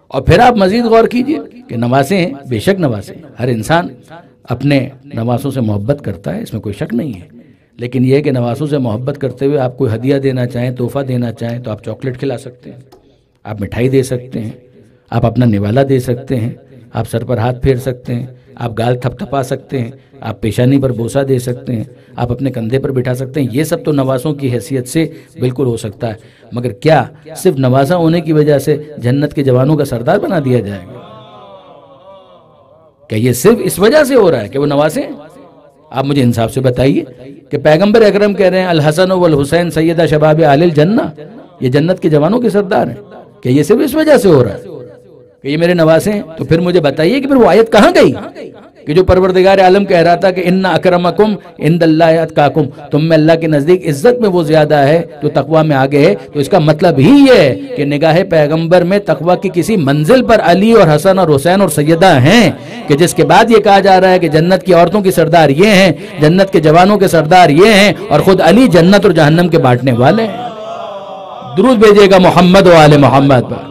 اور پھر آپ مزید غور کیجئے کہ نواسیں ہیں، بے شک نواسیں، ہر انسان اپنے نواسوں سے محبت کرتا ہے، اس میں کوئی شک نہیں ہے۔ لیکن یہ ہے کہ نواسوں سے محبت کرتے ہوئے آپ کوئی ہدیہ دینا چاہیں، تحفہ دینا چاہیں تو آپ چاکلیٹ کھلا سکتے ہیں، آپ مٹھائی دے سکتے ہیں، آپ اپنا نوالا دے سکتے ہیں، آپ سر پر ہاتھ پھیر سکتے ہیں، آپ گال تھپ تھپا سکتے ہیں، آپ پیشانی پر بوسہ دے سکتے ہیں، آپ اپنے کندھے پر بٹھا سکتے ہیں۔ یہ سب تو نواسوں کی حیثیت سے بالکل ہو سکتا ہے، مگر کیا صرف نواسا ہونے کی وجہ سے جنت کے جوانوں کا سردار بنا دیا جائے گا؟ کہ یہ صرف اس وجہ سے ہو رہا ہے کہ وہ نواسے ہیں؟ آپ مجھے انصاف سے بتائیے کہ پیغمبر اکرم کہہ رہے ہیں الحسن والحسین سیدہ شباب اہل الجنہ، یہ جنت کے جوانوں کے سردار ہیں، کہ یہ صرف اس وجہ سے ہو رہا ہے کہ یہ میرے نواسے ہیں؟ تو پھر مجھے بتائیے کہ پھر وہ آیت کہاں گئی کہ جو پروردگار عالم کہہ رہا تھا کہ ان اکرمکم عند اللہ اتقاکم، تم میں اللہ کے نزدیک عزت میں وہ زیادہ ہے جو تقوی میں آگے ہے۔ تو اس کا مطلب ہی یہ ہے کہ نگاہ پیغمبر میں تقوی کی کسی منزل پر علی اور حسن اور حسین اور سیدہ ہیں، کہ جس کے بعد یہ کہا جا رہا ہے کہ جنت کی عورتوں کی سردار یہ ہیں، جنت کے جوانوں کے سردار یہ ہیں، اور خود علی جنت اور جہنم کے بانٹنے والے ہیں۔ درود بھیجیے گا محمد و آل محمد پر۔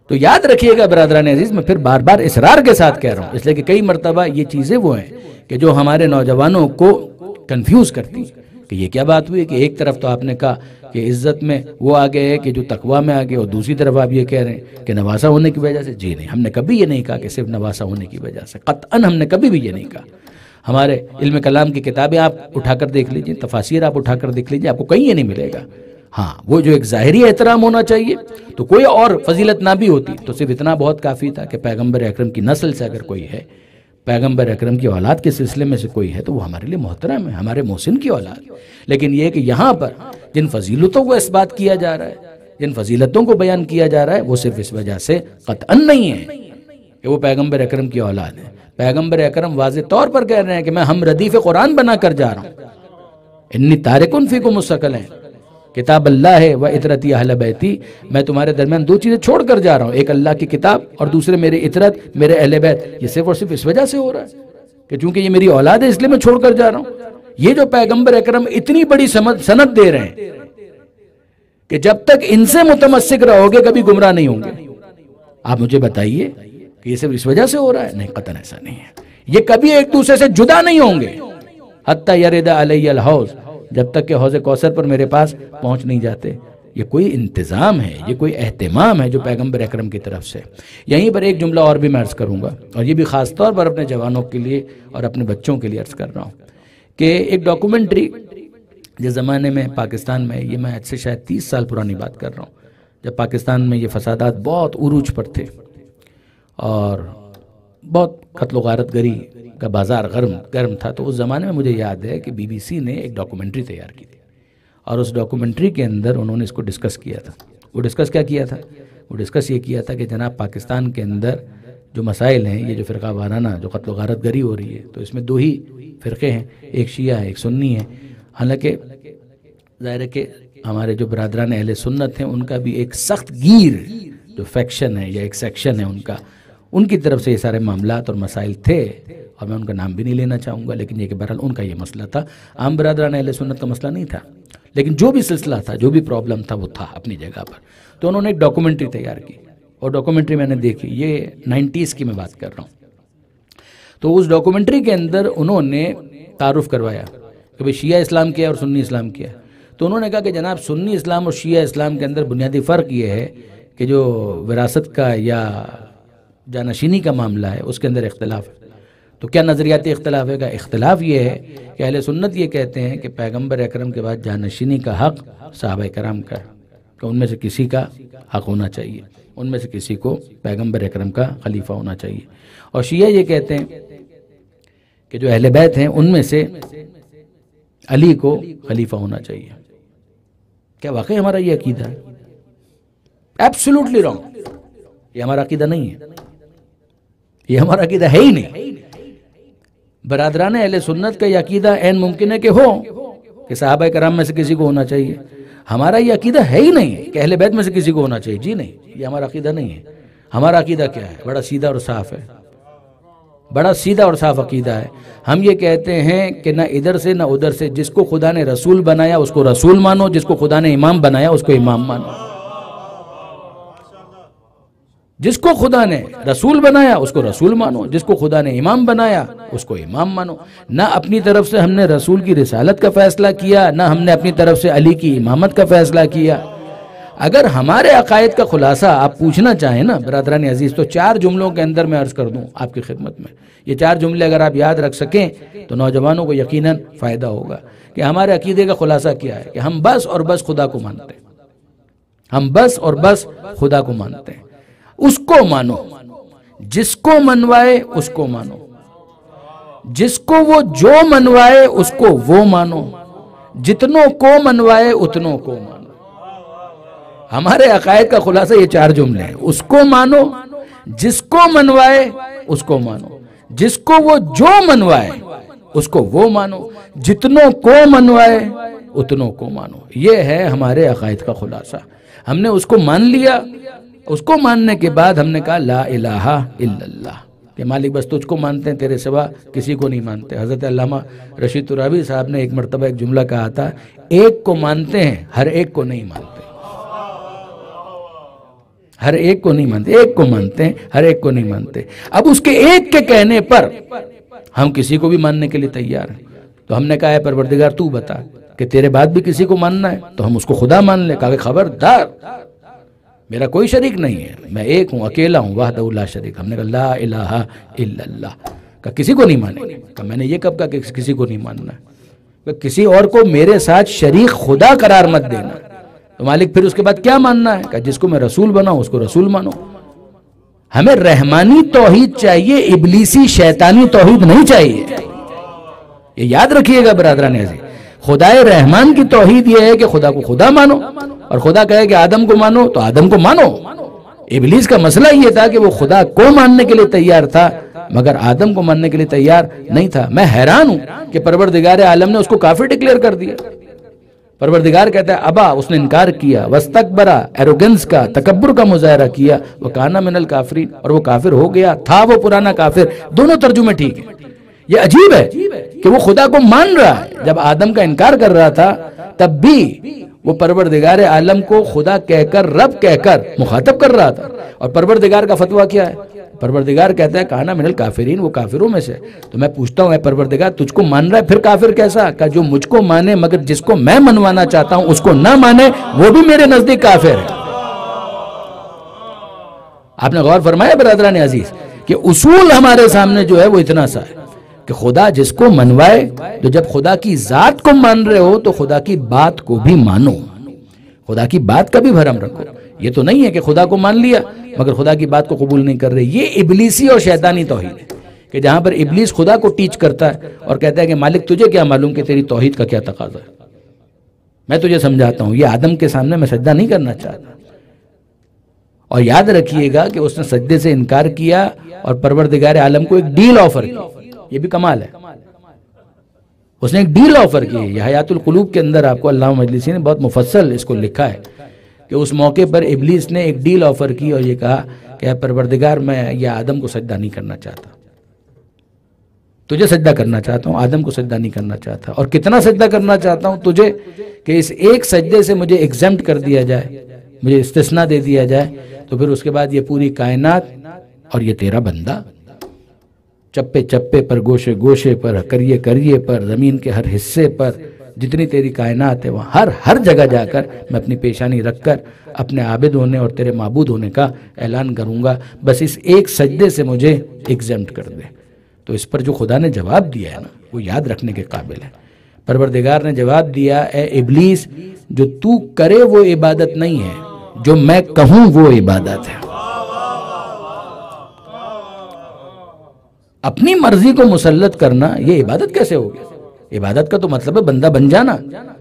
تو یاد رکھیے گا برادران عزیز، میں پھر بار بار اصرار کے ساتھ کہہ رہا ہوں، اس لیے کہ کئی مرتبہ یہ چیزیں وہ ہیں کہ جو ہمارے نوجوانوں کو کنفیوز کرتی ہیں کہ یہ کیا بات ہوئی کہ ایک طرف تو آپ نے کہا کہ عزت میں وہ آگے ہے کہ جو تقوی میں آگے، اور دوسری طرف آپ یہ کہہ رہے ہیں کہ نواسا ہونے کی وجہ سے۔ جی نہیں، ہم نے کبھی یہ نہیں کہا کہ صرف نواسا ہونے کی وجہ سے، قطعاً ہم نے کبھی بھی یہ نہیں کہا۔ ہمارے علم کلام کی کتابیں آپ اٹھا کر دیکھ لیجئے، تفاسیر آپ اٹھا کر دیکھ لیجئے، آپ کو کہیں یہ نہیں ملے گا۔ ہاں، وہ جو ایک ظاہری احترام ہونا چاہیے، تو کوئی اور فضیلت نہ بھی ہوتی تو صرف اتنا بہت کافی تھا کہ پیغمبر اکرم کی نسل سے اگر کوئی ہے، پیغمبر اکرم کی اولاد کے سلسلے میں سے کوئی ہے، تو وہ ہمارے لیے محترم ہے، ہمارے محسن کی اولاد۔ لیکن یہ کہ یہاں پر جن فضیلتوں کو اس بات کیا جا رہا ہے، جن فضیلتوں کو بیان کیا جا رہا ہے، وہ صرف اس وجہ سے قطعاً نہیں ہے کہ وہ پیغمبر اکرم کی اولاد ہے۔ پیغمبر اکرم واضح طور پر کہہ رہے ہیں کہ میں ہم ردیف قرآن بنا کر جا رہا ہوں، انی تارکن فیکم الثقلین، کتاب اللہ ہے و اطرتی اہل بیتی، میں تمہارے درمیان دو چیزیں چھوڑ کر جا رہا ہوں، ایک اللہ کی کتاب اور دوسرے میرے اطرت، میرے اہل بیت۔ یہ صرف اور صرف اس وجہ سے ہو رہا ہے کہ چونکہ یہ میری اولاد ہے اس لیے میں چھوڑ کر جا رہا ہوں۔ یہ جو پیغمبر اکرم اتنی بڑی سند دے رہے ہیں کہ جب تک ان سے متمسک رہو گے کبھی گمراہ نہیں ہوں گے، آپ مجھے بتائیے کہ یہ صرف اس وجہ سے ہو رہا ہے؟ نہیں، قطعاً ایسا نہیں ہے۔ یہ کبھی ایک دوسرے سے جدا نہیں ہوں گے، حتی یرد علی الحوض، جب تک کہ حوض کوثر پر میرے پاس پہنچ نہیں جاتے۔ یہ کوئی انتظام ہے، یہ کوئی اہتمام ہے جو پیغمبر اکرم کی طرف سے۔ یہیں پر ایک جملہ اور بھی میں عرض کروں گا، اور یہ بھی خاص طور پر اپنے جوانوں کے لیے اور اپنے بچوں کے لیے عرض کر رہا ہوں کہ ایک ڈاکومنٹری جس زمانے میں پاکستان میں، یہ میں آج سے شاید 30 سال پرانی بات کر رہا ہوں، جب پاکستان میں یہ فسادات بہت عروج پر تھے اور بہت قتل و غارت گری کا بازار گرم تھا، تو اس زمانے میں مجھے یاد ہے کہ بی بی سی نے ایک ڈاکومنٹری تیار کی تھی، اور اس ڈاکومنٹری کے اندر انہوں نے اس کو ڈسکس کیا تھا۔ وہ ڈسکس کیا کیا تھا؟ وہ ڈسکس یہ کیا تھا کہ جناب پاکستان کے اندر جو مسائل ہیں، یہ جو فرقہ وارانہ جو قتل و غارت گری ہو رہی ہے، تو اس میں دو ہی فرقے ہیں، ایک شیعہ ہے، ایک سنی ہے۔ حالانکہ ظاہر ہے کہ ہمارے جو برادران اہل سنت ہیں ان کا بھی ایک سخت گیر جو فیکشن ہے یا ایک سیکشن ہے ان کا، ان کی طرف سے یہ سارے معاملات اور مسائل تھے، اور میں ان کا نام بھی نہیں لینا چاہوں گا، لیکن یہ کہ بہرحال ان کا یہ مسئلہ تھا، عام برادران اہل سنت کا مسئلہ نہیں تھا، لیکن جو بھی سلسلہ تھا، جو بھی پرابلم تھا، وہ تھا اپنی جگہ پر۔ تو انہوں نے ایک ڈاکومنٹری تیار کی، اور ڈاکومنٹری میں نے دیکھی، یہ 90s کی میں بات کر رہا ہوں۔ تو اس ڈاکومنٹری کے اندر انہوں نے تعارف کروایا کہ بھئی شیعہ اسلام کیا ہے اور سنی اسلام کیا ہے۔ تو انہوں نے کہا کہ جناب سنی اسلام اور شیعہ اسلام کے اندر بنیادی فرق یہ ہے کہ جو وراثت کا یا جانشینی کا معاملہ ہے اس کے اندر اختلاف ہے. تو کیا نظریاتی اختلاف ہے؟ اختلاف یہ ہے کہ اہل سنت یہ کہتے ہیں کہ پیغمبر اکرم کے بعد جانشینی کا حق صحابہ کرام کا ہے، کہ ان میں سے کسی کا حق ہونا چاہیے، ان میں سے کسی کو پیغمبر اکرم کا خلیفہ ہونا چاہیے. اور شیعہ یہ کہتے ہیں کہ جو اہل بیت ہیں ان میں سے علی کو خلیفہ ہونا چاہیے. کیا واقعی ہمارا یہ عقیدہ ہے؟ Absolutely wrong. یہ ہمارا عقیدہ نہیں ہے، یہ ہمارا عقیدہ ہے ہی نہیں. برادران اہل سنت کا یہ عقیدہ عین ممکن ہے کہ ہو کہ صحابہ کرام میں سے کسی کو ہونا چاہیے. ہمارا یہ عقیدہ ہے ہی نہیں کہ اہل بیت میں سے کسی کو ہونا چاہیے. جی نہیں، یہ ہمارا عقیدہ نہیں ہے. ہمارا عقیدہ کیا ہے؟ بڑا سیدھا اور صاف ہے، بڑا سیدھا اور صاف عقیدہ ہے. ہم یہ کہتے ہیں کہ نہ ادھر سے نہ ادھر سے، جس کو خدا نے رسول بنایا اس کو رسول مانو، جس کو خدا نے امام بنایا اس کو امام مانو. جس کو خدا نے رسول بنایا اس کو رسول مانو، جس کو خدا نے امام بنایا اس کو امام مانو. نہ اپنی طرف سے ہم نے رسول کی رسالت کا فیصلہ کیا، نہ ہم نے اپنی طرف سے علی کی امامت کا فیصلہ کیا. اگر ہمارے عقائد کا خلاصہ آپ پوچھنا چاہیں نا برادران عزیز، تو 4 جملوں کے اندر میں عرض کر دوں آپ کی خدمت میں. یہ 4 جملے اگر آپ یاد رکھ سکیں تو نوجوانوں کو یقیناً فائدہ ہوگا کہ ہمارے عقیدے کا خلاصہ کیا ہے. کہ ہم بس اور بس خدا کو مانتے ہیں، ہم بس اور بس خدا کو مانتے ہیں. اس کو مانو، جس کو منوائے اس کو مانو، جس کو وہ جو منوائے اس کو وہ مانو، جتنوں کو منوائے اتنوں کو مانو. ہمارے عقائد کا خلاصہ یہ 4 جملے ہیں. اس کو مانو، جس کو منوائے اس کو مانو، جس کو وہ جو منوائے اس کو وہ مانو، جتنوں کو منوائے اتنوں کو مانو. یہ ہے ہمارے عقائد کا خلاصہ. ہم نے اس کو مان لیا. اس کو ماننے کے بعد ہم نے کہا لا الہ الا اللہ، کہ مالک بس تجھ کو مانتے ہیں، تیرے سوا کسی کو نہیں مانتے. حضرت علامہ رشید ترابی صاحب نے ایک مرتبہ ایک جملہ کہا تھا، ایک کو مانتے ہیں ہر ایک کو نہیں مانتے. ہر ایک کو نہیں مانتے، ایک کو مانتے ہیں ہر ایک کو نہیں مانتے. اب اس کے ایک کے کہنے پر ہم کسی کو بھی ماننے کے لیے تیار ہیں. تو ہم نے کہا ہے پروردگار تو بتا کہ تیرے بعد بھی کسی کو ماننا ہے تو ہم اس کو خدا مان لیں. کہا کہ خبردار، میرا کوئی شریک نہیں ہے، میں ایک ہوں، اکیلا ہوں، وحدہ لا شریک. ہم نے کہا لا الہ الا اللہ. کہا کسی کو نہیں مانے. کہا میں نے یہ کب کہا کہ کسی کو نہیں ماننا ہے؟ کہ کسی اور کو میرے ساتھ شریک خدا قرار مت دینا. تو مالک پھر اس کے بعد کیا ماننا ہے؟ کہ جس کو میں رسول بناؤں اس کو رسول مانو. ہمیں رحمانی توحید چاہیے، ابلیسی شیطانی توحید نہیں چاہیے. یہ یاد رکھیے گا برادران عزیز. خدائے رحمان کی توحید یہ ہے کہ خدا کو خدا مانو، اور خدا کہے کہ آدم کو مانو تو آدم کو مانو. ابلیس کا مسئلہ یہ تھا کہ وہ خدا کو ماننے کے لیے تیار تھا مگر آدم کو ماننے کے لیے تیار نہیں تھا. میں حیران ہوں کہ پروردگار عالم نے اس کو کافر ڈکلیئر کر دیا. پروردگار کہتا ہے ابا، اس نے انکار کیا، واستکبرا، ایروگنس کا، تکبر کا مظاہرہ کیا، وکانا من الکافرین، اور وہ کافر ہو گیا. تھا وہ پرانا کافر. دونوں ترجمے ٹھیک ہیں. یہ عجیب ہے کہ وہ خدا کو مان رہا ہے. جب آدم کا انکار کر رہا تھا تب بھی وہ پروردگار عالم کو خدا کہہ کر، رب کہہ کر مخاطب کر رہا تھا. اور پروردگار کا فتویٰ کیا ہے؟ پروردگار کہتا ہے کانا من الکافرین، وہ کافروں میں سے. تو میں پوچھتا ہوں اے پروردگار، تجھ کو مان رہا ہے پھر کافر کیسا؟ کہ جو مجھ کو مانے مگر جس کو میں منوانا چاہتا ہوں اس کو نہ مانے وہ بھی میرے نزدیک کافر ہے. آپ نے غور فرمایا برادران عزیز کہ اصول ہمارے سامنے جو ہے وہ اتنا سا ہے کہ خدا جس کو منوائے. تو جب خدا کی ذات کو مان رہے ہو تو خدا کی بات کو بھی مانو، خدا کی بات کا بھی بھرم رکھو. یہ تو نہیں ہے کہ خدا کو مان لیا مگر خدا کی بات کو قبول نہیں کر رہے. یہ ابلیسی اور شیطانی توحید ہے کہ جہاں پر ابلیس خدا کو ٹیچ کرتا ہے اور کہتا ہے کہ مالک تجھے کیا معلوم کہ تیری توحید کا کیا تقاضا ہے، میں تجھے سمجھاتا ہوں. یہ آدم کے سامنے میں سجدہ نہیں کرنا چاہتا. اور یاد رکھیے گا کہ اس نے سجدے سے انکار کیا اور پروردگار عالم کو ایک ڈیل آفر کی. یہ بھی کمال ہے. اس نے ایک ڈیل آفر کی. یہ حیات القلوب کے اندر آپ کو علامہ مجلسی نے بہت مفصل اس کو لکھا ہے کہ اس موقع پر ابلیس نے ایک ڈیل آفر کی اور یہ کہا کہ اے پروردگار، میں یہ آدم کو سجدہ نہیں کرنا چاہتا، تجھے سجدہ کرنا چاہتا ہوں، آدم کو سجدہ نہیں کرنا چاہتا. اور کتنا سجدہ کرنا چاہتا ہوں تجھے کہ اس ایک سجدے سے مجھے ایگزمپٹ کر دیا جائے، مجھے استثناء دے دیا جائے. تو پھر اس کے بعد یہ پوری کائنات اور یہ تیرا بندہ چپے چپے پر، گوشے گوشے پر، کریے کریے پر، زمین کے ہر حصے پر جتنی تیری کائنات ہے وہاں ہر جگہ جا کر میں اپنی پیشانی رکھ کر اپنے عابد ہونے اور تیرے معبود ہونے کا اعلان کروں گا، بس اس ایک سجدے سے مجھے ایگزمپٹ کر دے۔ تو اس پر جو خدا نے جواب دیا ہے نا وہ یاد رکھنے کے قابل ہے۔ پروردگار نے جواب دیا، اے ابلیس، جو تو کرے وہ عبادت نہیں ہے، جو میں کہوں وہ عبادت ہے۔ اپنی مرضی کو مسلط کرنا یہ عبادت کیسے ہوگی؟ عبادت کا تو مطلب ہے بندہ بن جانا۔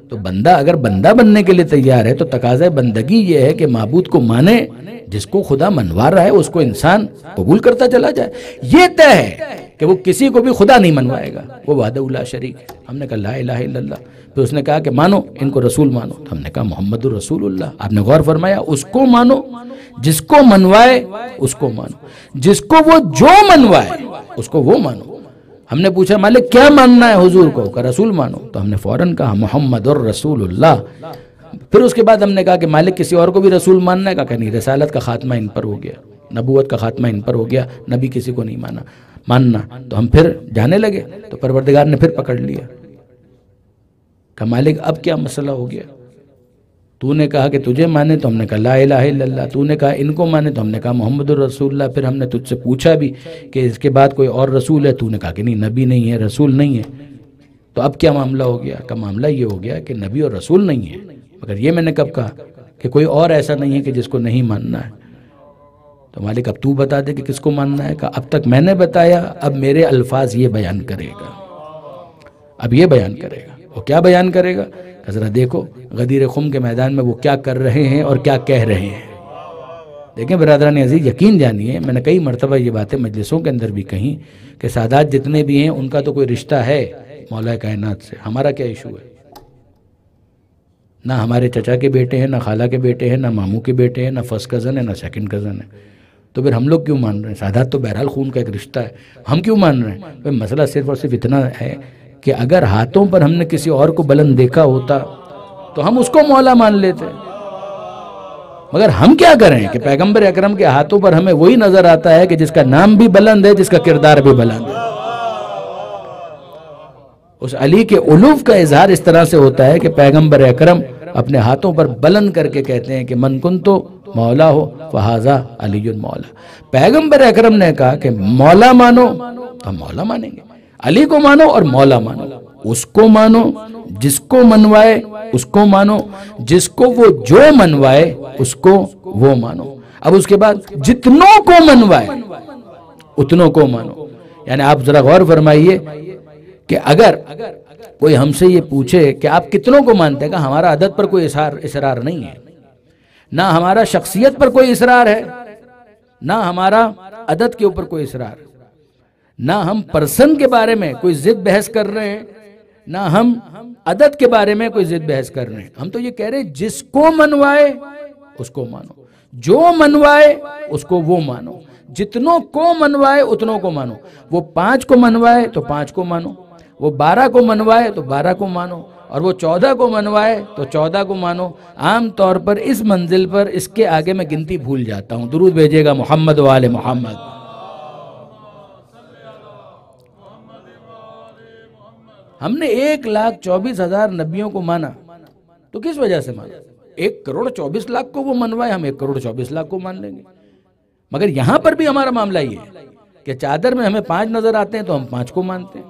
تو بندہ اگر بندہ بننے کے لیے تیار ہے تو تقاضۂ بندگی یہ ہے کہ معبود کو مانے، جس کو خدا منوا رہا ہے اس کو انسان قبول کرتا چلا جائے۔ یہ طے ہے کہ وہ کسی کو بھی خدا نہیں منوائے گا، وہ وحدہ لا شریک ہے۔ ہم نے کہا لا الہ الا اللہ، پھر اس نے کہا کہ مانو ان کو رسول مانو، تو ہم نے کہا محمد الرسول اللہ۔ آپ نے غور فرمایا، اس کو مانو جس کو منوائے، اس کو مانو جس کو وہ جو منوائے، اس کو وہ مانو۔ ہم نے پوچھا مالک کیا ماننا ہے حضور کو؟ کہ رسول مانو۔ تو ہم نے فوراً کہا محمد الرسول اللہ۔ پھر اس کے بعد ہم نے کہا کہ مالک کسی اور کو بھی رسول ماننا ہے؟ کہا کہ نہیں، رسالت کا خاتمہ ان پر ہو گیا، نبوت کا خاتمہ ان پر ہو گیا، نبی کسی کو نہیں ماننا۔ تو ہم پھر جانے لگے تو پروردگار نے پھر پکڑ لیا کہ مالک اب کیا مسئلہ ہو گیا؟ تو نے کہا کہ تجھے مانے تو ہم نے کہا لا الہ الا اللہ، تو نے کہا ان کو مانے تو ہم نے کہا محمد الرسول اللہ۔ پھر ہم نے تجھ سے پوچھا بھی کہ اس کے بعد کوئی اور رسول ہے؟ تو نے کہا کہ نہیں، نبی نہیں ہے، رسول نہیں ہے۔ تو اب کیا معاملہ ہو گیا؟ کہ معاملہ یہ ہو گیا کہ نبی اور رسول نہیں ہے، مگر یہ میں نے کب کہا کہ کوئی اور ایسا نہیں ہے کہ جس کو نہیں ماننا ہے۔ تو مالک اب تو بتا دے کہ کس کو ماننا ہے۔ کہا اب تک میں نے بتایا، اب میرے الفاظ یہ بیان کرے گا، اب یہ بیان کرے گا۔ وہ کیا بیان کرے گا؟ کہ ذرا دیکھو غدیر خم کے میدان میں وہ کیا کر رہے ہیں اور کیا کہہ رہے ہیں۔ دیکھیں برادران عزیز، یقین جانیے، میں نے کئی مرتبہ یہ باتیں مجلسوں کے اندر بھی کہیں کہ سادات جتنے بھی ہیں ان کا تو کوئی رشتہ ہے مولا کائنات سے، ہمارا کیا ایشو ہے؟ نہ ہمارے چچا کے بیٹے ہیں، نہ خالہ کے بیٹے ہیں، نہ ماموں کے بیٹے ہیں، نہ فرسٹ کزن ہے، نہ سیکنڈ کزن ہے۔ تو پھر ہم لوگ کیوں مان رہے ہیں؟ سادات تو بہرحال خون کا ایک رشتہ ہے، ہم کیوں مان رہے ہیں؟ بھئی مسئلہ صرف اور صرف اتنا ہے کہ اگر ہاتھوں پر ہم نے کسی اور کو بلند دیکھا ہوتا تو ہم اس کو مولا مان لیتے، مگر ہم کیا کریں کہ پیغمبر اکرم کے ہاتھوں پر ہمیں وہی نظر آتا ہے کہ جس کا نام بھی بلند ہے، جس کا کردار بھی بلند ہے۔ اس علی کے علوف کا اظہار اس طرح سے ہوتا ہے کہ پیغمبر اکرم اپنے ہاتھوں پر بلند کر کے کہتے ہیں کہ من کنتو مولا ہو فہذا علی مولا۔ پیغمبر اکرم نے کہا کہ مولا مانو تو ہم مولا مانیں گے، علی کو مانو اور مولا مانو، اس کو مانو جس کو منوائے اس کو مانو، جس کو وہ جو منوائے اس کو وہ مانو۔ اب اس کے بعد جتنوں کو منوائے اتنوں کو مانو۔ یعنی آپ ذرا غور فرمائیے کہ اگر کوئی ہم سے یہ پوچھے کہ آپ کتنوں کو مانتے ہیں، کہ ہمارا عدد پر کوئی اصرار نہیں ہے، نہ ہمارا شخصیت پر کوئی اصرار ہے، نہ ہمارا عدد کے اوپر کوئی اصرار ہے، نہ ہم پرسن کے بارے میں کوئی ضد بحث کر رہے ہیں، نہ ہم عدد کے بارے میں کوئی ضد بحث کر رہے ہیں۔ ہم تو یہ کہہ رہے ہیں جس کو منوائے اس کو مانو، جو منوائے اس کو وہ مانو، جتنوں کو منوائے اتنوں کو مانو۔ وہ 5 کو منوائے تو 5 کو مانو، وہ 12 کو منوائے تو 12 کو مانو، اور وہ 14 کو منوائے تو 14 کو مانو۔ عام طور پر اس منزل پر اس کے آگے میں گنتی بھول جاتا ہوں۔ درود بھیجیے گا محمد و آل محمد۔ ہم نے 1,24,000 نبیوں کو مانا تو کس وجہ سے مانا؟ 1,24,00,000 کو وہ منوائے، ہم 1,24,00,000 کو مان لیں گے۔ مگر یہاں پر بھی ہمارا معاملہ یہ ہے کہ چادر میں ہمیں 5 نظر آتے ہیں تو ہم 5 کو مانتے ہیں،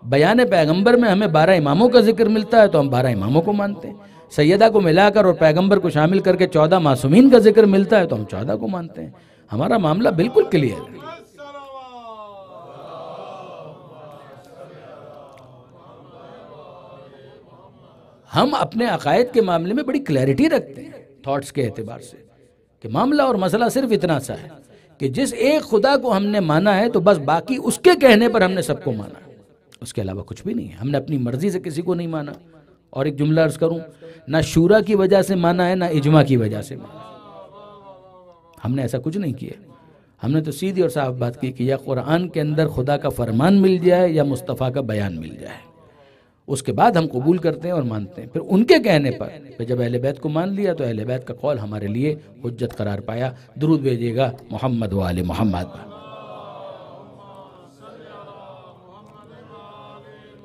بیان پیغمبر میں ہمیں 12 اماموں کا ذکر ملتا ہے تو ہم 12 اماموں کو مانتے ہیں، سیدہ کو ملا کر اور پیغمبر کو شامل کر کے 14 معصومین کا ذکر ملتا ہے تو ہم 14 کو مانتے ہیں۔ ہمارا معاملہ بالکل کلیئر ہے۔ ہم اپنے عقائد کے معاملے میں بڑی کلیئرٹی رکھتے ہیں تھاٹس کے اعتبار سے، کہ معاملہ اور مسئلہ صرف اتنا سا ہے کہ جس ایک خدا کو ہم نے مانا ہے تو بس باقی اس کے کہنے پر ہم نے سب کو مانا ہے، اس کے علاوہ کچھ بھی نہیں ہے۔ ہم نے اپنی مرضی سے کسی کو نہیں مانا۔ اور ایک جملہ عرض کروں، نہ شورا کی وجہ سے مانا ہے، نہ اجماع کی وجہ سے مانا ہے۔ ہم نے ایسا کچھ نہیں کیا۔ ہم نے تو سیدھی اور صاف بات کی کہ یا قرآن کے اندر خدا کا فرمان مل جائے یا مصطفیٰ کا بیان مل جائے، اس کے بعد ہم قبول کرتے ہیں اور مانتے ہیں۔ پھر ان کے کہنے پر جب اہل بیت کو مان لیا تو اہل بیت کا قول ہمارے لیے حجت قرار پایا۔ درود بھیجیے گا محمد و آل محمد۔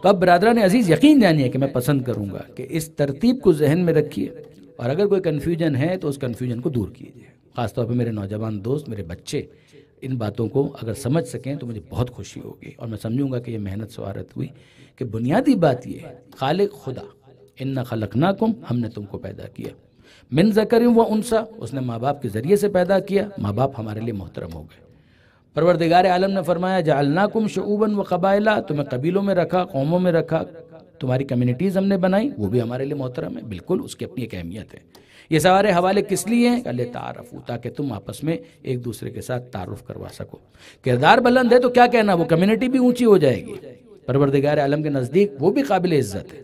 تو اب برادران عزیز یقین جانیے کہ میں پسند کروں گا کہ اس ترتیب کو ذہن میں رکھیے، اور اگر کوئی کنفیوژن ہے تو اس کنفیوژن کو دور کیجیے. خاص طور پہ میرے نوجوان دوست، میرے بچے ان باتوں کو اگر سمجھ سکیں تو مجھے بہت خوشی ہوگی، اور میں سمجھوں گا کہ یہ محنت سوارت ہوئی. کہ بنیادی بات یہ ہے، خالق خدا، انا خلقناکم، ہم نے تم کو پیدا کیا، من ذکر و انثی، اس نے ماں باپ کے ذریعے سے پیدا کیا، ماں باپ ہمارے لیے محترم ہو گئے. پروردگار عالم نے فرمایا جعلناکم شعوبا و قبائل، تمہیں قبیلوں میں رکھا، قوموں میں رکھا، تمہاری کمیونٹیز ہم نے بنائی، وہ بھی ہمارے لیے محترم ہے. بالکل اس کی اپنی ایک اہمیت ہے. یہ سارے حوالے کس لیے ہیں؟ کہ تعارفوا، تاکہ تم آپس میں ایک دوسرے کے ساتھ تعارف کروا سکو. کردار بلند ہے تو کیا کہنا، وہ کمیونٹی بھی اونچی ہو جائے گی. پروردگار عالم کے نزدیک وہ بھی قابل عزت ہے.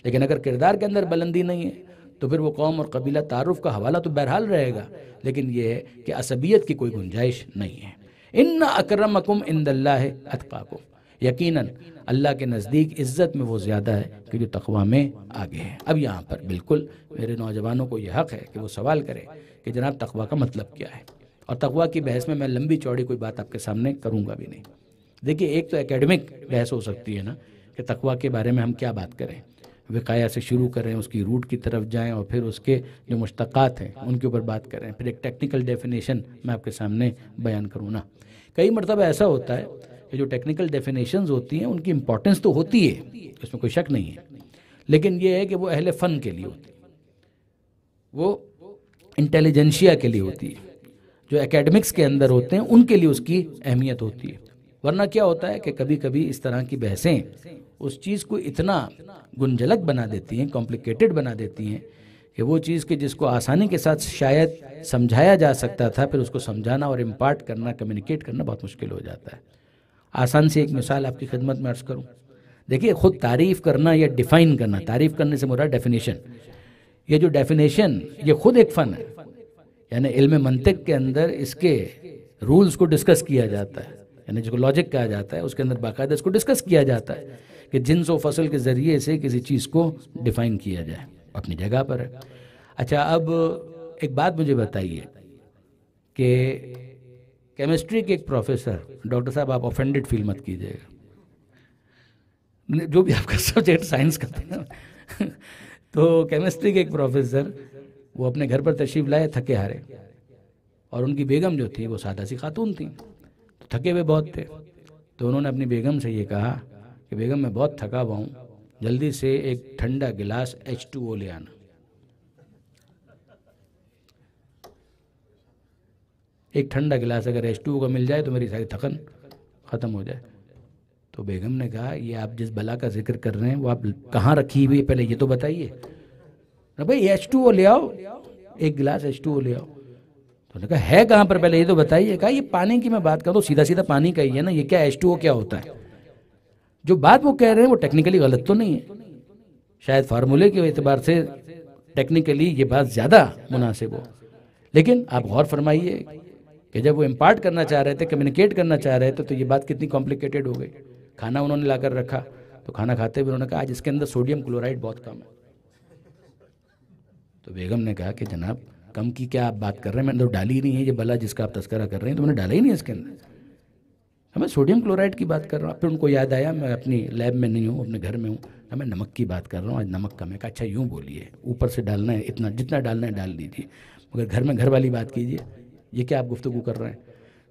لیکن اگر کردار کے اندر بلندی نہیں ہے تو پھر وہ قوم اور قبیلہ تعارف کا حوالہ تو بہرحال رہے گا، لیکن یہ ہے کہ عصبیت کی کوئی گنجائش نہیں ہے. ان اکرمکم عند اللہ اتقاکم، یقیناً اللہ کے نزدیک عزت میں وہ زیادہ ہے کہ جو تقوی میں آگے ہے. اب یہاں پر بالکل میرے نوجوانوں کو یہ حق ہے کہ وہ سوال کرے کہ جناب تقوی کا مطلب کیا ہے. اور تقوی کی بحث میں لمبی چوڑی کوئی بات آپ کے سامنے کروں گا بھی نہیں. دیکھیے ایک تو اکیڈمک بحث ہو سکتی ہے نا کہ تقوی کے بارے میں ہم کیا بات کریں، وقایہ سے شروع کریں، اس کی روٹ کی طرف جائیں، اور پھر اس کے جو مشتقات ہیں ان کے اوپر بات کریں، پھر ایک ٹیکنیکل ڈیفینیشن میں آپ کے سامنے بیان کروں نا. کئی مرتبہ ایسا ہوتا ہے کہ جو ٹیکنیکل ڈیفینیشنز ہوتی ہیں ان کی امپورٹنس تو ہوتی ہے، اس میں کوئی شک نہیں ہے، لیکن یہ ہے کہ وہ اہل فن کے لیے ہوتی ہے، وہ انٹیلیجنشیا کے لیے ہوتی ہے. جو اکیڈمکس کے اندر ہوتے ہیں ان کے لیے اس کی اہمیت ہوتی ہے. ورنہ کیا ہوتا ہے کہ کبھی کبھی اس طرح کی بحثیں اس چیز کو اتنا گنجلک بنا دیتی ہیں، کمپلیکیٹڈ بنا دیتی ہیں کہ وہ چیز کہ جس کو آسانی کے ساتھ شاید سمجھایا جا سکتا تھا، پھر اس کو سمجھانا اور امپارٹ کرنا، کمیونیکیٹ کرنا بہت مشکل ہو جاتا ہے. آسان سے ایک مثال آپ کی خدمت میں عرض کروں. دیکھیے خود تعریف کرنا یا ڈیفائن کرنا، تعریف کرنے سے مراد ڈیفینیشن، یہ جو ڈیفینیشن یہ خود ایک فن ہے. یعنی علم منطق کے اندر اس کے رولز کو ڈسکس کیا جاتا ہے، یعنی جس کو لاجک کہا جاتا ہے اس کے اندر باقاعدہ اس کو ڈسکس کیا جاتا ہے کہ جنس و فصل کے ذریعے سے کسی چیز کو ڈیفائن کیا جائے، اپنی جگہ پر ہے. اچھا اب ایک بات مجھے بتائیے کہ کیمسٹری کے ایک پروفیسر، ڈاکٹر صاحب آپ آفینڈڈ فیل مت کیجیے گا، جو بھی آپ کا سبجیکٹ سائنس کا تھا تو کیمسٹری کے ایک پروفیسر وہ اپنے گھر پر تشریف لائے تھکے ہارے، اور ان کی بیگم جو تھی وہ سادہ سی خاتون تھیں، تو تھکے ہوئے بہت تھے. تو انہوں نے اپنی بیگم سے یہ کہا کہ بیگم میں بہت تھکا ہوا ہوں، جلدی سے ایک ٹھنڈا گلاس H2O لے آنا. ایک ٹھنڈا گلاس اگر H2O کا مل جائے تو میری ساری تھکن ختم ہو جائے. تو بیگم نے کہا یہ آپ جس بلا کا ذکر کر رہے ہیں وہ آپ کہاں رکھی ہوئی پہلے یہ تو بتائیے. بھائی H2O لے آؤ، ایک گلاس H2O لے آؤ. تو نے کہا ہے کہاں پر پہلے یہ تو بتائیے. کہا یہ پانی کی میں بات کروں تو سیدھا سیدھا پانی کا ہی ہے نا، یہ کیا H2O کیا ہوتا ہے. جو بات وہ کہہ رہے ہیں وہ ٹیکنیکلی غلط تو نہیں ہے، شاید فارمولے کے اعتبار سے ٹیکنیکلی یہ بات زیادہ مناسب ہو، لیکن آپ غور فرمائیے کہ جب وہ امپارٹ کرنا چاہ رہے تھے، کمیونیکیٹ کرنا چاہ رہے تھے، تو یہ بات کتنی کمپلیکیٹڈ ہو گئی. کھانا انہوں نے لا کر رکھا تو کھانا کھاتے ہوئے انہوں نے کہا آج اس کے اندر سوڈیم کلورائڈ بہت کم ہے. تو بیگم نے کہا کہ جناب کم کی کیا آپ بات کر رہے ہیں، میں نے تو ڈالی ہی نہیں ہے یہ بلا جس کا آپ تذکرہ کر رہے ہیں، تو میں نے ڈالا ہی نہیں اس کے اندر، میں سوڈیم کلورائڈ کی بات کر رہا ہوں. پھر ان کو یاد آیا میں اپنی لیب میں نہیں ہوں، اپنے گھر میں ہوں، میں نمک کی بات کر رہا ہوں، آج نمک کم ہے. کہا اچھا یوں بولیے، اوپر سے ڈالنا ہے اتنا، جتنا ڈالنا ہے ڈال دیجیے، مگر گھر میں گھر والی بات کیجیے. یہ کیا آپ گفتگو کر رہے ہیں.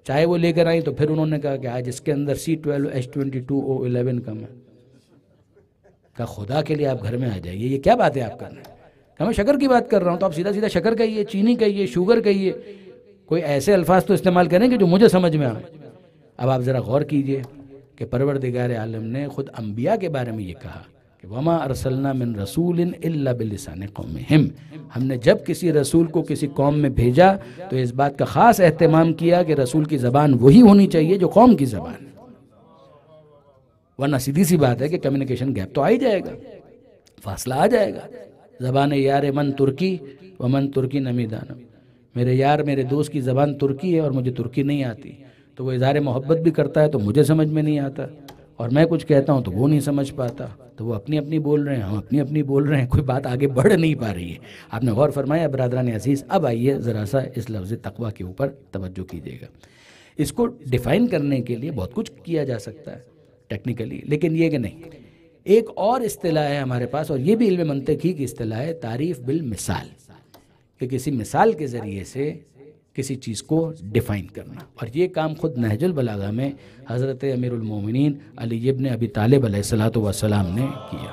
چائے وہ لے کر آئیں تو پھر انہوں نے کہا کہ آج اس کے اندر C12H22O11 کم ہے. کہا خدا کے لیے آپ گھر میں آ جائیے، یہ کیا بات ہے آپ کر رہے ہیں. کہ میں شکر کی بات کر رہا ہوں تو آپ سیدھا سیدھا شکر کہیے، چینی کہیے، شوگر کہیے، کوئی ایسے الفاظ تو استعمال کریں کہ جو مجھے سمجھ میں آئے. اب آپ ذرا غور کیجئے کہ پروردگار عالم نے خود انبیاء کے بارے میں یہ کہا کہ وَمَا أَرْسَلْنَا مِن رَسُولٍ إِلَّا بِلِسَانِ قَوْمِهِمْ، ہم نے جب کسی رسول کو کسی قوم میں بھیجا تو اس بات کا خاص اہتمام کیا کہ رسول کی زبان وہی ہونی چاہیے جو قوم کی زبان ہے، ورنہ سیدھی سی بات ہے کہ کمیونیکیشن گیپ تو آ ہی جائے گا، فاصلہ آ جائے گا. زبان یار من ترکی ومن ترکی نمیدانم، میرے یار میرے دوست کی زبان ترکی ہے اور مجھے ترکی نہیں آتی، تو وہ اظہار محبت بھی کرتا ہے تو مجھے سمجھ میں نہیں آتا، اور میں کچھ کہتا ہوں تو وہ نہیں سمجھ پاتا، تو وہ اپنی اپنی بول رہے ہیں، ہم اپنی اپنی بول رہے ہیں، کوئی بات آگے بڑھ نہیں پا رہی ہے. آپ نے غور فرمایا برادران عزیز. اب آئیے ذرا سا اس لفظ تقویٰ کے اوپر توجہ کیجیے گا. اس کو ڈیفائن کرنے کے لیے بہت کچھ کیا جا سکتا ہے ٹیکنیکلی، لیکن یہ کہ نہیں ایک اور اصطلاح ہے ہمارے پاس، اور یہ بھی علم منطق ہی کی اصطلاح ہے، تعریف بالمثال، کہ کسی مثال کے ذریعے سے کسی چیز کو ڈیفائن کرنا. اور یہ کام خود نہج البلاغہ میں حضرت امیر المومنین علی ابن ابی طالب علیہ السلام نے کیا.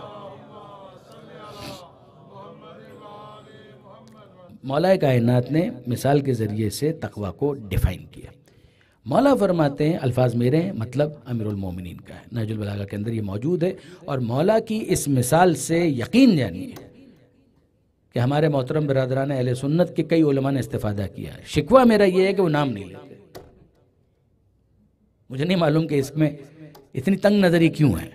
مولا کائنات نے مثال کے ذریعے سے تقوی کو ڈیفائن کیا. مولا فرماتے ہیں الفاظ میرے ہیں، مطلب امیر المومنین کا ہے، نہج البلاغہ کے اندر یہ موجود ہے. اور مولا کی اس مثال سے یقین جانیے کہ ہمارے محترم برادران اہل سنت کے کئی علماء نے استفادہ کیا ہے. شکوہ میرا یہ ہے کہ وہ نام نہیں لیتے. مجھے نہیں معلوم کہ اس میں اتنی تنگ نظری کیوں ہے.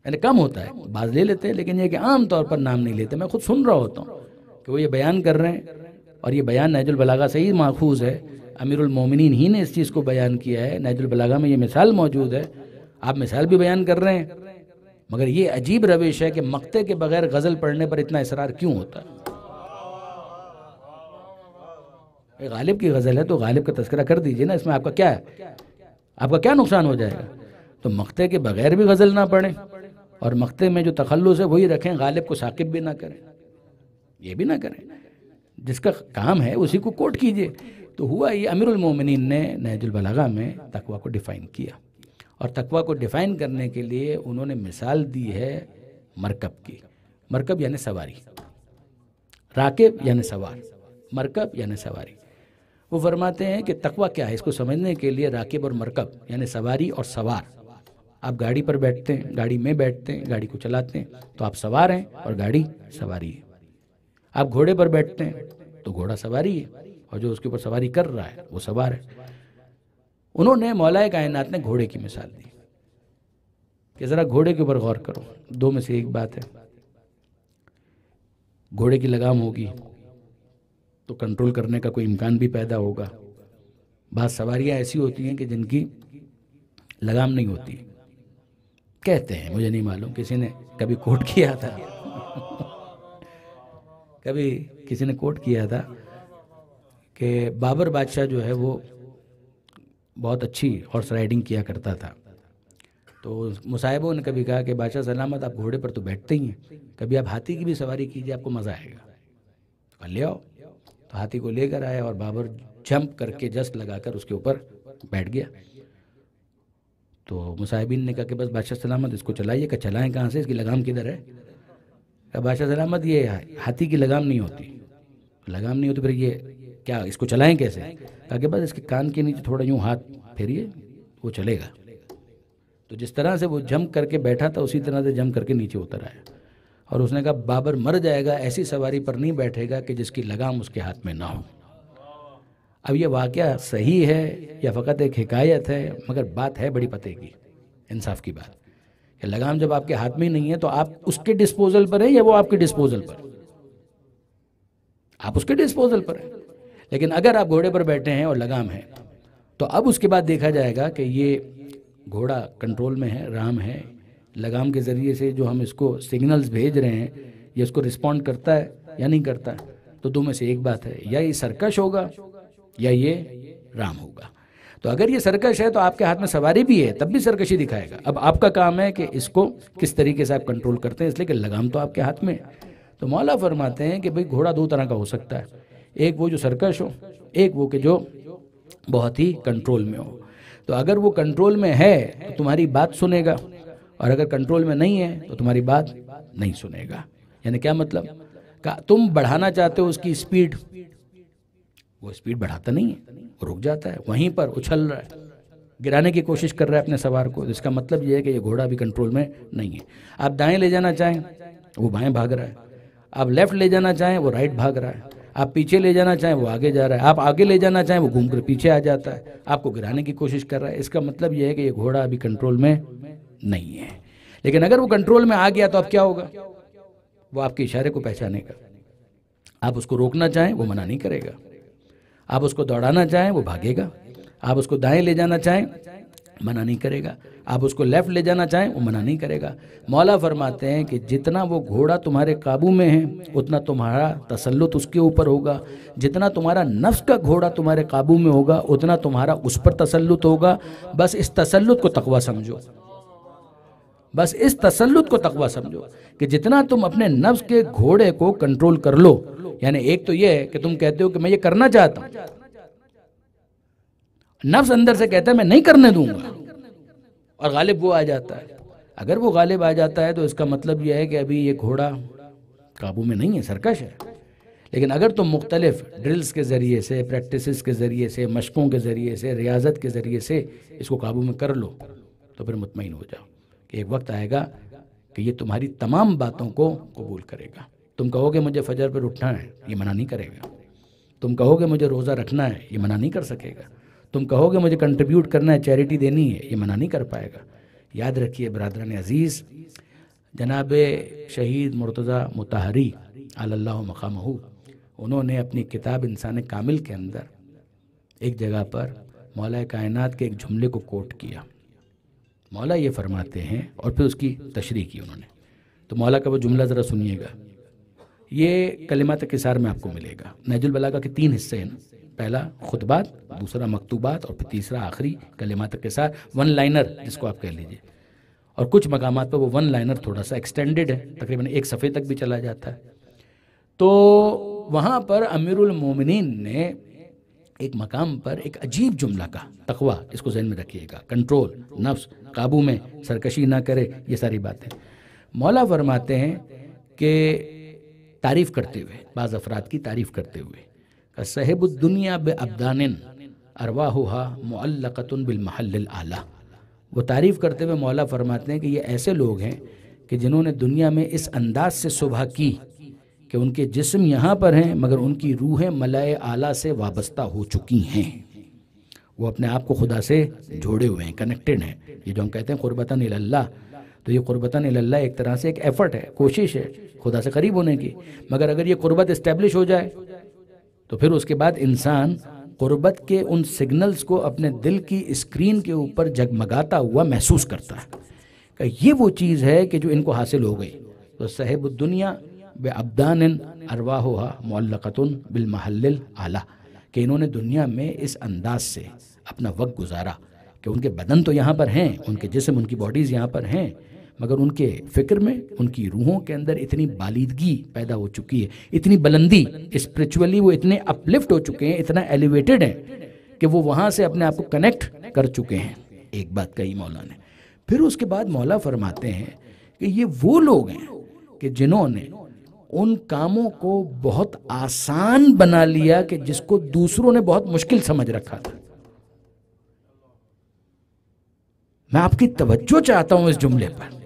یعنی کم ہوتا ہے، بعض لے لیتے ہیں، لیکن یہ کہ عام طور پر نام نہیں لیتے. میں خود سن رہا ہوتا ہوں کہ وہ یہ بیان کر رہے ہیں، اور یہ بیان نہج البلاغہ سے ہی ماخوذ ہے. امیر المومنین ہی نے اس چیز کو بیان کیا ہے. نہج البلاغہ میں یہ مثال موجود ہے. آپ مثال بھی بیان کر رہے ہیں، مگر یہ عجیب روش ہے کہ مقطع کے بغیر غزل پڑھنے پر اتنا اصرار کیوں ہوتا ہے؟ غالب کی غزل ہے تو غالب کا تذکرہ کر دیجئے نا، اس میں آپ کا کیا ہے؟ آپ کا کیا نقصان ہو جائے گا؟ تو مقطع کے بغیر بھی غزل نہ پڑھیں، اور مقطع میں جو تخلص ہے وہی رکھیں، غالب کو ثاقب بھی نہ کریں، یہ بھی نہ کریں. جس کا کام ہے اسی کو کوٹ کیجئے. تو ہوا یہ، امیر المومنین نے نہج البلاغہ میں تقوی کو ڈیفائن کیا، اور تقوی کو ڈیفائن کرنے کے لیے انہوں نے مثال دی ہے مرکب کی. مرکب یعنی سواری، راکب یعنی سوار، مرکب یعنی سواری. وہ فرماتے ہیں کہ تقوی کیا ہے، اس کو سمجھنے کے لیے راکب اور مرکب یعنی سواری اور سوار. آپ گاڑی پر بیٹھتے ہیں، گاڑی میں بیٹھتے ہیں، گاڑی کو چلاتے ہیں تو آپ سوار ہیں اور گاڑی سواری ہے. آپ گھوڑے پر بیٹھتے ہیں تو گھوڑا سواری ہے، اور جو اس کے اوپر سواری کر رہا ہے وہ سوار ہے. انہوں نے مولا کائنات نے گھوڑے کی مثال دی کہ ذرا گھوڑے کے اوپر غور کرو. دو میں سے ایک بات ہے، گھوڑے کی لگام ہوگی تو کنٹرول کرنے کا کوئی امکان بھی پیدا ہوگا. بعض سواریاں ایسی ہوتی ہیں کہ جن کی لگام نہیں ہوتی، کہتے ہیں، مجھے نہیں معلوم، کسی نے کبھی کوٹ کیا تھا کبھی کسی نے کوٹ کیا تھا کہ بابر بادشاہ جو ہے وہ بہت اچھی ہارس رائڈنگ کیا کرتا تھا. تو مصاحبوں نے کبھی کہا کہ بادشاہ سلامت آپ گھوڑے پر تو بیٹھتے ہی ہیں، کبھی آپ ہاتھی کی بھی سواری کیجئے، آپ کو مزہ آئے گا. لے آؤ. تو ہاتھی کو لے کر آئے اور بابر جمپ کر کے جسٹ لگا کر اس کے اوپر بیٹھ گیا. تو مصاحبین نے کہا کہ بس بادشاہ سلامت اس کو چلائیے. کہ چلائیں کہاں سے، اس کی لگام کدھر ہے؟ کہ بادشاہ سلامت یہ ہاتھی کی لگام نہیں ہوتی. لگام نہیں ہوتی پھر یہ کیا، اس کو چلائیں کیسے؟ کہا کہ بس اس کے کان کے نیچے تھوڑا یوں ہاتھ پھیریے وہ چلے گا. تو جس طرح سے وہ جمپ کر کے بیٹھا تھا اسی طرح سے جمپ کر کے نیچے اتر آیا. اور اس نے کہا بابر مر جائے گا، ایسی سواری پر نہیں بیٹھے گا کہ جس کی لگام اس کے ہاتھ میں نہ ہو. اب یہ واقعہ صحیح ہے یا فقط ایک حکایت ہے، مگر بات ہے بڑی پتے کی، انصاف کی بات کہ لگام جب آپ کے ہاتھ میں نہیں ہے تو آپ اس کے ڈسپوزل پر ہیں یا وہ آپ کے ڈسپوزل پر؟ آپ اس کے ڈسپوزل پر ہیں. لیکن اگر آپ گھوڑے پر بیٹھے ہیں اور لگام ہے تو اب اس کے بعد دیکھا جائے گا کہ یہ گھوڑا کنٹرول میں ہے، رام ہے، لگام کے ذریعے سے جو ہم اس کو سگنلز بھیج رہے ہیں یہ اس کو رسپونڈ کرتا ہے یا نہیں کرتا ہے. تو دو میں سے ایک بات ہے، یا یہ سرکش ہوگا یا یہ رام ہوگا. تو اگر یہ سرکش ہے تو آپ کے ہاتھ میں سواری بھی ہے تب بھی سرکشی دکھائے گا. اب آپ کا کام ہے کہ اس کو کس طریقے سے آپ کنٹرول کرتے ہیں، اس لیے کہ لگام تو آپ کے ہاتھ میں ہے. تو مولا فرماتے ہیں کہ بھئی گھوڑا دو طرح کا ہو سکتا ہے، ایک وہ جو سرکش ہو، ایک وہ کہ جو بہت ہی کنٹرول میں ہو. تو اگر وہ کنٹرول میں ہے تو تمہاری بات سنے گا، اور اگر کنٹرول میں نہیں ہے تو تمہاری بات نہیں سنے گا. یعنی کیا مطلب؟ کہ تم بڑھانا چاہتے ہو اس کی سپیڈ، وہ سپیڈ بڑھاتا نہیں ہے، وہ رک جاتا ہے وہیں پر، اچھل رہا ہے، گرانے کی کوشش کر رہا ہے اپنے سوار کو. اس کا مطلب یہ ہے کہ یہ گھوڑا بھی کنٹرول میں نہیں ہے. آپ دائیں لے جانا چاہیں وہ بائیں بھاگ رہا ہے، آپ لیفٹ لے جانا چاہیں وہ رائٹ بھاگ رہا ہے، آپ پیچھے لے جانا چاہیں وہ آگے جا رہا ہے، آپ آگے لے جانا چاہیں وہ گھوم کر پیچھے آ جاتا ہے، آپ کو گرانے کی کوشش کر رہا ہے. اس کا مطلب یہ ہے کہ یہ گھوڑا ابھی کنٹرول میں نہیں ہے. لیکن اگر وہ کنٹرول میں آ گیا تو اب کیا ہوگا؟ وہ آپ کے اشارے کو پہچانے گا. آپ اس کو روکنا چاہیں وہ منع نہیں کرے گا، آپ اس کو دوڑانا چاہیں وہ بھاگے گا، آپ اس کو دائیں لے جانا چاہیں منع نہیں کرے گا، آپ اس کو لیفٹ لے جانا چاہیں وہ منع نہیں کرے گا. مولا فرماتے ہیں کہ جتنا وہ گھوڑا تمہارے قابو میں ہے اتنا تمہارا تسلط اس کے اوپر ہوگا، جتنا تمہارا نفس کا گھوڑا تمہارے قابو میں ہوگا اتنا تمہارا اس پر تسلط ہوگا. بس اس تسلط کو تقوی سمجھو، بس اس تسلط کو تقویٰ سمجھو کہ جتنا تم اپنے نفس کے گھوڑے کو کنٹرول کر لو. یعنی ایک تو یہ ہے کہ تم کہتے ہو کہ میں یہ کرنا چاہتا ہوں، نفس اندر سے کہتا ہے میں نہیں کرنے دوں گا، اور غالب وہ آ جاتا ہے. اگر وہ غالب آ جاتا ہے تو اس کا مطلب یہ ہے کہ ابھی یہ گھوڑا قابو میں نہیں ہے، سرکش ہے. لیکن اگر تم مختلف ڈرلز کے ذریعے سے، پریکٹسز کے ذریعے سے، مشقوں کے ذریعے سے، ریاضت کے ذریعے سے اس کو قابو میں کر لو تو پھر مطمئن ہو جاؤ کہ ایک وقت آئے گا کہ یہ تمہاری تمام باتوں کو قبول کرے گا. تم کہو گے مجھے فجر پر اٹھنا ہے، یہ منع نہیں کرے گا. تم کہو گے مجھے روزہ رکھنا ہے، یہ منع نہیں کر سکے گا. تم کہو گے مجھے کنٹریبیوٹ کرنا ہے، چیریٹی دینی ہے، یہ منع نہیں کر پائے گا. یاد رکھیے برادران عزیز، جناب شہید مرتضیٰ مطہری علی اللہ مقامہ، انہوں نے اپنی کتاب انسان کامل کے اندر ایک جگہ پر مولا کائنات کے ایک جملے کو کوٹ کیا. مولا یہ فرماتے ہیں، اور پھر اس کی تشریح کی انہوں نے. تو مولا کا وہ جملہ ذرا سنیے گا. یہ کلمات قصار میں آپ کو ملے گا. نہج البلاغہ کے 3 حصے ہیں، پہلا خطبات، دوسرا مکتوبات، اور پھر تیسرا آخری کلمات قصار، ون لائنر جس کو آپ کہہ لیجئے. اور کچھ مقامات پر وہ ون لائنر تھوڑا سا ایکسٹینڈڈ ہے، تقریباً 1 صفحے تک بھی چلا جاتا ہے. تو وہاں پر امیر المومنین نے ایک مقام پر ایک عجیب جملہ کا، تقویٰ، اس کو ذہن میں رکھیے گا، کنٹرول، نفس قابو میں، سرکشی نہ کرے، یہ ساری باتیں. مولا فرماتے ہیں کہ تعریف کرتے ہوئے، بعض افراد کی تعریف کرتے ہوئے، کہ صاحب الدنیا بابدان ارواحها معلقۃ بالمحل الاعلی. وہ تعریف کرتے ہوئے مولا فرماتے ہیں کہ یہ ایسے لوگ ہیں کہ جنہوں نے دنیا میں اس انداز سے صبح کی کہ ان کے جسم یہاں پر ہیں مگر ان کی روحیں ملائے اعلیٰ سے وابستہ ہو چکی ہیں. وہ اپنے آپ کو خدا سے جوڑے ہوئے ہیں، کنیکٹڈ ہیں. یہ جو ہم کہتے ہیں قربتاً الی اللہ، تو یہ قربتاً الی اللہ ایک طرح سے ایک ایفرٹ ہے، کوشش ہے خدا سے قریب ہونے کی. مگر اگر یہ قربت اسٹیبلش ہو جائے تو پھر اس کے بعد انسان قربت کے ان سگنلز کو اپنے دل کی اسکرین کے اوپر جگمگاتا ہوا محسوس کرتا ہے کہ یہ وہ چیز ہے کہ جو ان کو حاصل ہو گئی. تو صاحب الدنیا بابدان ارواحها معلقۃ بالمحل الاعلی، کہ انہوں نے دنیا میں اس انداز سے اپنا وقت گزارا کہ ان کے بدن تو یہاں پر ہیں، ان کے جسم، ان کی باڈیز یہاں پر ہیں، مگر ان کے فکر میں، ان کی روحوں کے اندر اتنی بالیدگی پیدا ہو چکی ہے، اتنی بلندی، اسپرچولی وہ اتنے اپلفٹ ہو چکے ہیں، اتنا ایلیویٹڈ ہیں کہ وہ وہاں سے اپنے آپ کو کنیکٹ کر چکے ہیں. ایک بات کہی مولا نے. پھر اس کے بعد مولا فرماتے ہیں کہ یہ وہ لوگ ہیں کہ جنہوں نے ان کاموں کو بہت آسان بنا لیا کہ جس کو دوسروں نے بہت مشکل سمجھ رکھا تھا. میں آپ کی توجہ چاہتا ہوں اس جملے پر.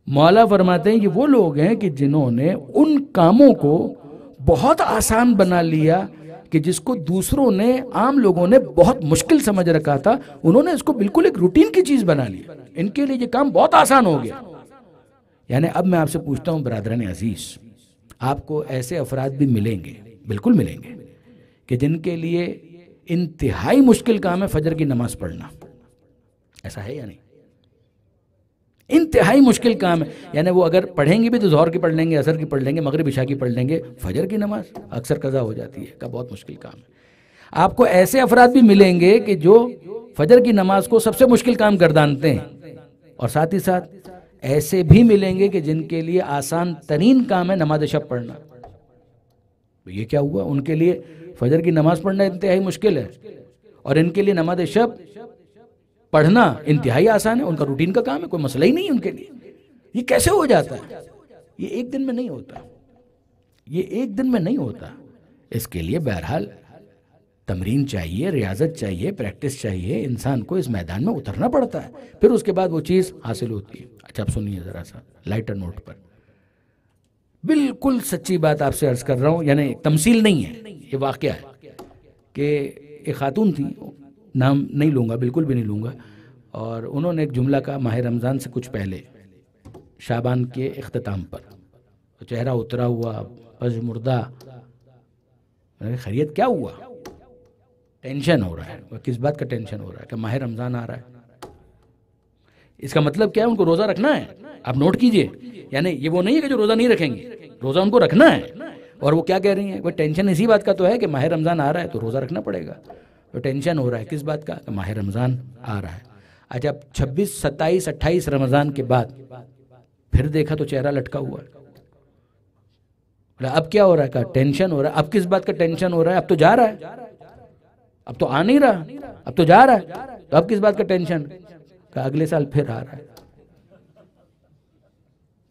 مولا فرماتے ہیں یہ وہ لوگ ہیں کہ جنہوں نے ان کاموں کو بہت آسان بنا لیا کہ جس کو دوسروں نے، عام لوگوں نے بہت مشکل سمجھ رکھا تھا، انہوں نے اس کو بالکل ایک روٹین کی چیز بنا لی. ان کے لیے یہ کام بہت آسان ہو گیا. یعنی اب میں آپ سے پوچھتا ہوں برادران عزیز، آپ کو ایسے افراد بھی ملیں گے، بالکل ملیں گے، کہ جن کے لیے انتہائی مشکل کام ہے فجر کی نماز پڑھنا. ایسا ہے یا نہیں؟ انتہائی مشکل کام ہے. یعنی وہ اگر پڑھیں گے بھی تو ظہر کی پڑھ لیں گے، عصر کی پڑھ لیں گے، مغرب عشاء کی پڑھ لیں گے، فجر کی نماز اکثر قضا ہو جاتی ہے. کا بہت مشکل کام ہے. آپ کو ایسے افراد بھی ملیں گے کہ جو فجر کی نماز کو سب سے مشکل کام گردانتے ہیں، اور ساتھ ہی ساتھ ایسے بھی ملیں گے کہ جن کے لیے آسان ترین کام ہے نماز شب پڑھنا. تو یہ کیا ہوا؟ ان کے لیے فجر کی نماز پڑھنا انتہائی مشکل ہے، اور ان کے لیے نماز شب پڑھنا انتہائی آسان ہے. ان کا روٹین کا کام ہے، کوئی مسئلہ ہی نہیں ہے ان کے لیے. یہ کیسے ہو جاتا ہے؟ یہ ایک دن میں نہیں ہوتا، یہ ایک دن میں نہیں ہوتا. اس کے لیے بہرحال تمرین چاہیے، ریاضت چاہیے، پریکٹس چاہیے. انسان کو اس میدان میں اترنا پڑتا ہے، پھر اس کے بعد وہ چیز حاصل ہوتی ہے. اچھا اب سنیے ذرا سا لائٹر نوٹ پر. بالکل سچی بات آپ سے عرض کر رہا ہوں، یعنی تمثیل نہیں ہے، یہ واقعہ ہے کہ ایک خاتون تھی، نام نہیں لوں گا، بالکل بھی نہیں لوں گا، اور انہوں نے ایک جملہ کہا ماہ رمضان سے کچھ پہلے، شعبان کے اختتام پر. چہرہ اترا ہوا، پس مردہ. خیریت کیا ہوا؟ ٹینشن ہو رہا ہے. کس بات کا ٹینشن ہو رہا ہے؟ کہ ماہ رمضان آ رہا ہے. اس کا مطلب کیا ہے؟ ان کو روزہ رکھنا ہے. آپ نوٹ کیجئے، یعنی یہ وہ نہیں ہے کہ جو روزہ نہیں رکھیں گے، روزہ ان کو رکھنا ہے. اور وہ کیا کہہ رہی ہیں؟ کوئی ٹینشن اسی بات کا تو ہے کہ ماہ رمضان آ رہا ہے تو روزہ رکھنا پڑے گا. تو ٹینشن ہو رہا ہے کس بات کا؟ کہ ماہ رمضان آ رہا ہے. اچھا 26 27 28 رمضان کے بعد پھر دیکھا تو چہرہ لٹکا ہوا ہے. اب کیا ہو رہا ہے؟ کہا ٹینشن ہو رہا ہے. اب کس بات کا ٹینشن ہو رہا ہے؟ اب تو جا رہا ہے, اب تو آ نہیں رہا, اب تو جا رہا ہے, تو اب کس بات کا ٹینشن؟ کہا اگلے سال پھر آ رہا ہے,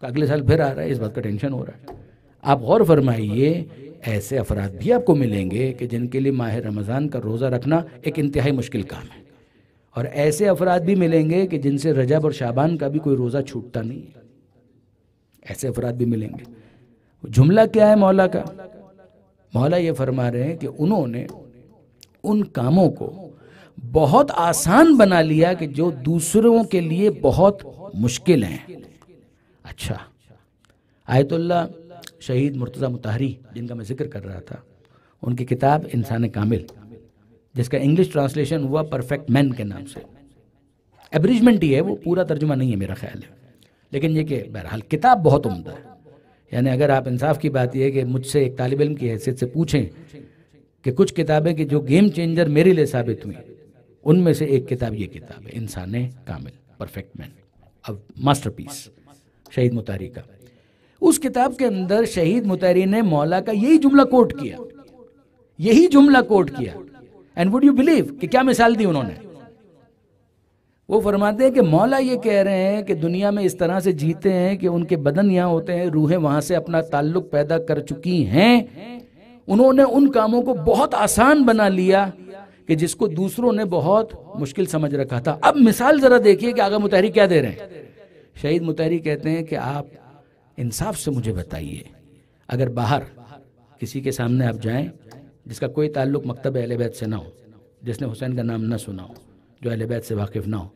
اگلے سال پھر آ رہا ہے, اس بات کا ٹینشن ہو رہا ہے. آپ غور فرمائیے, ایسے افراد بھی آپ کو ملیں گے کہ جن کے لیے ماہ رمضان کا روزہ رکھنا ایک انتہائی مشکل کام ہے, اور ایسے افراد بھی ملیں گے کہ جن سے رجب اور شعبان کا بھی کوئی روزہ چھوٹتا نہیں ہے. ایسے افراد بھی ملیں گے. جملہ کیا ہے مولا کا؟ مولا یہ فرما رہے ہیں کہ انہوں نے ان کاموں کو بہت آسان بنا لیا کہ جو دوسروں کے لیے بہت مشکل ہیں. اچھا, آیت اللہ شہید مرتضی مطہری جن کا میں ذکر کر رہا تھا, ان کی کتاب انسان کامل, جس کا انگلش ٹرانسلیشن ہوا پرفیکٹ مین کے نام سے, ایبریجمنٹ ہی ہے وہ, پورا ترجمہ نہیں ہے میرا خیال ہے, لیکن یہ کہ بہرحال کتاب بہت عمدہ ہے. یعنی اگر آپ انصاف کی بات یہ ہے کہ مجھ سے ایک طالب علم کی حیثیت سے پوچھیں کہ کچھ کتابیں کہ جو گیم چینجر میرے لیے ثابت ہوئیں, ان میں سے ایک کتاب یہ کتاب ہے, انسان کامل, پرفیکٹ مین, اب ماسٹر پیس شہید مطہری کا. اس کتاب کے اندر شہید مطہری نے مولا کا یہی جملہ کوٹ کیا, یہی جملہ کوٹ کیا. اینڈ وڈ یو بلیو کہ کیا مثال دی انہوں نے؟ وہ فرماتے ہیں کہ مولا یہ کہہ رہے ہیں کہ دنیا میں اس طرح سے جیتے ہیں کہ ان کے بدن یہاں ہوتے ہیں, روحیں وہاں سے اپنا تعلق پیدا کر چکی ہیں. انہوں نے ان کاموں کو بہت آسان بنا لیا کہ جس کو دوسروں نے بہت مشکل سمجھ رکھا تھا. اب مثال ذرا دیکھیے کہ آغا مطہری کیا دے رہے ہیں. شہید مطہری کہتے ہیں کہ آپ انصاف سے مجھے بتائیے, اگر باہر کسی کے سامنے آپ جائیں جس کا کوئی تعلق مکتب اہل بیت سے نہ ہو, جس نے حسین کا نام نہ سنا ہو, جو اہل بیت سے واقف نہ ہو,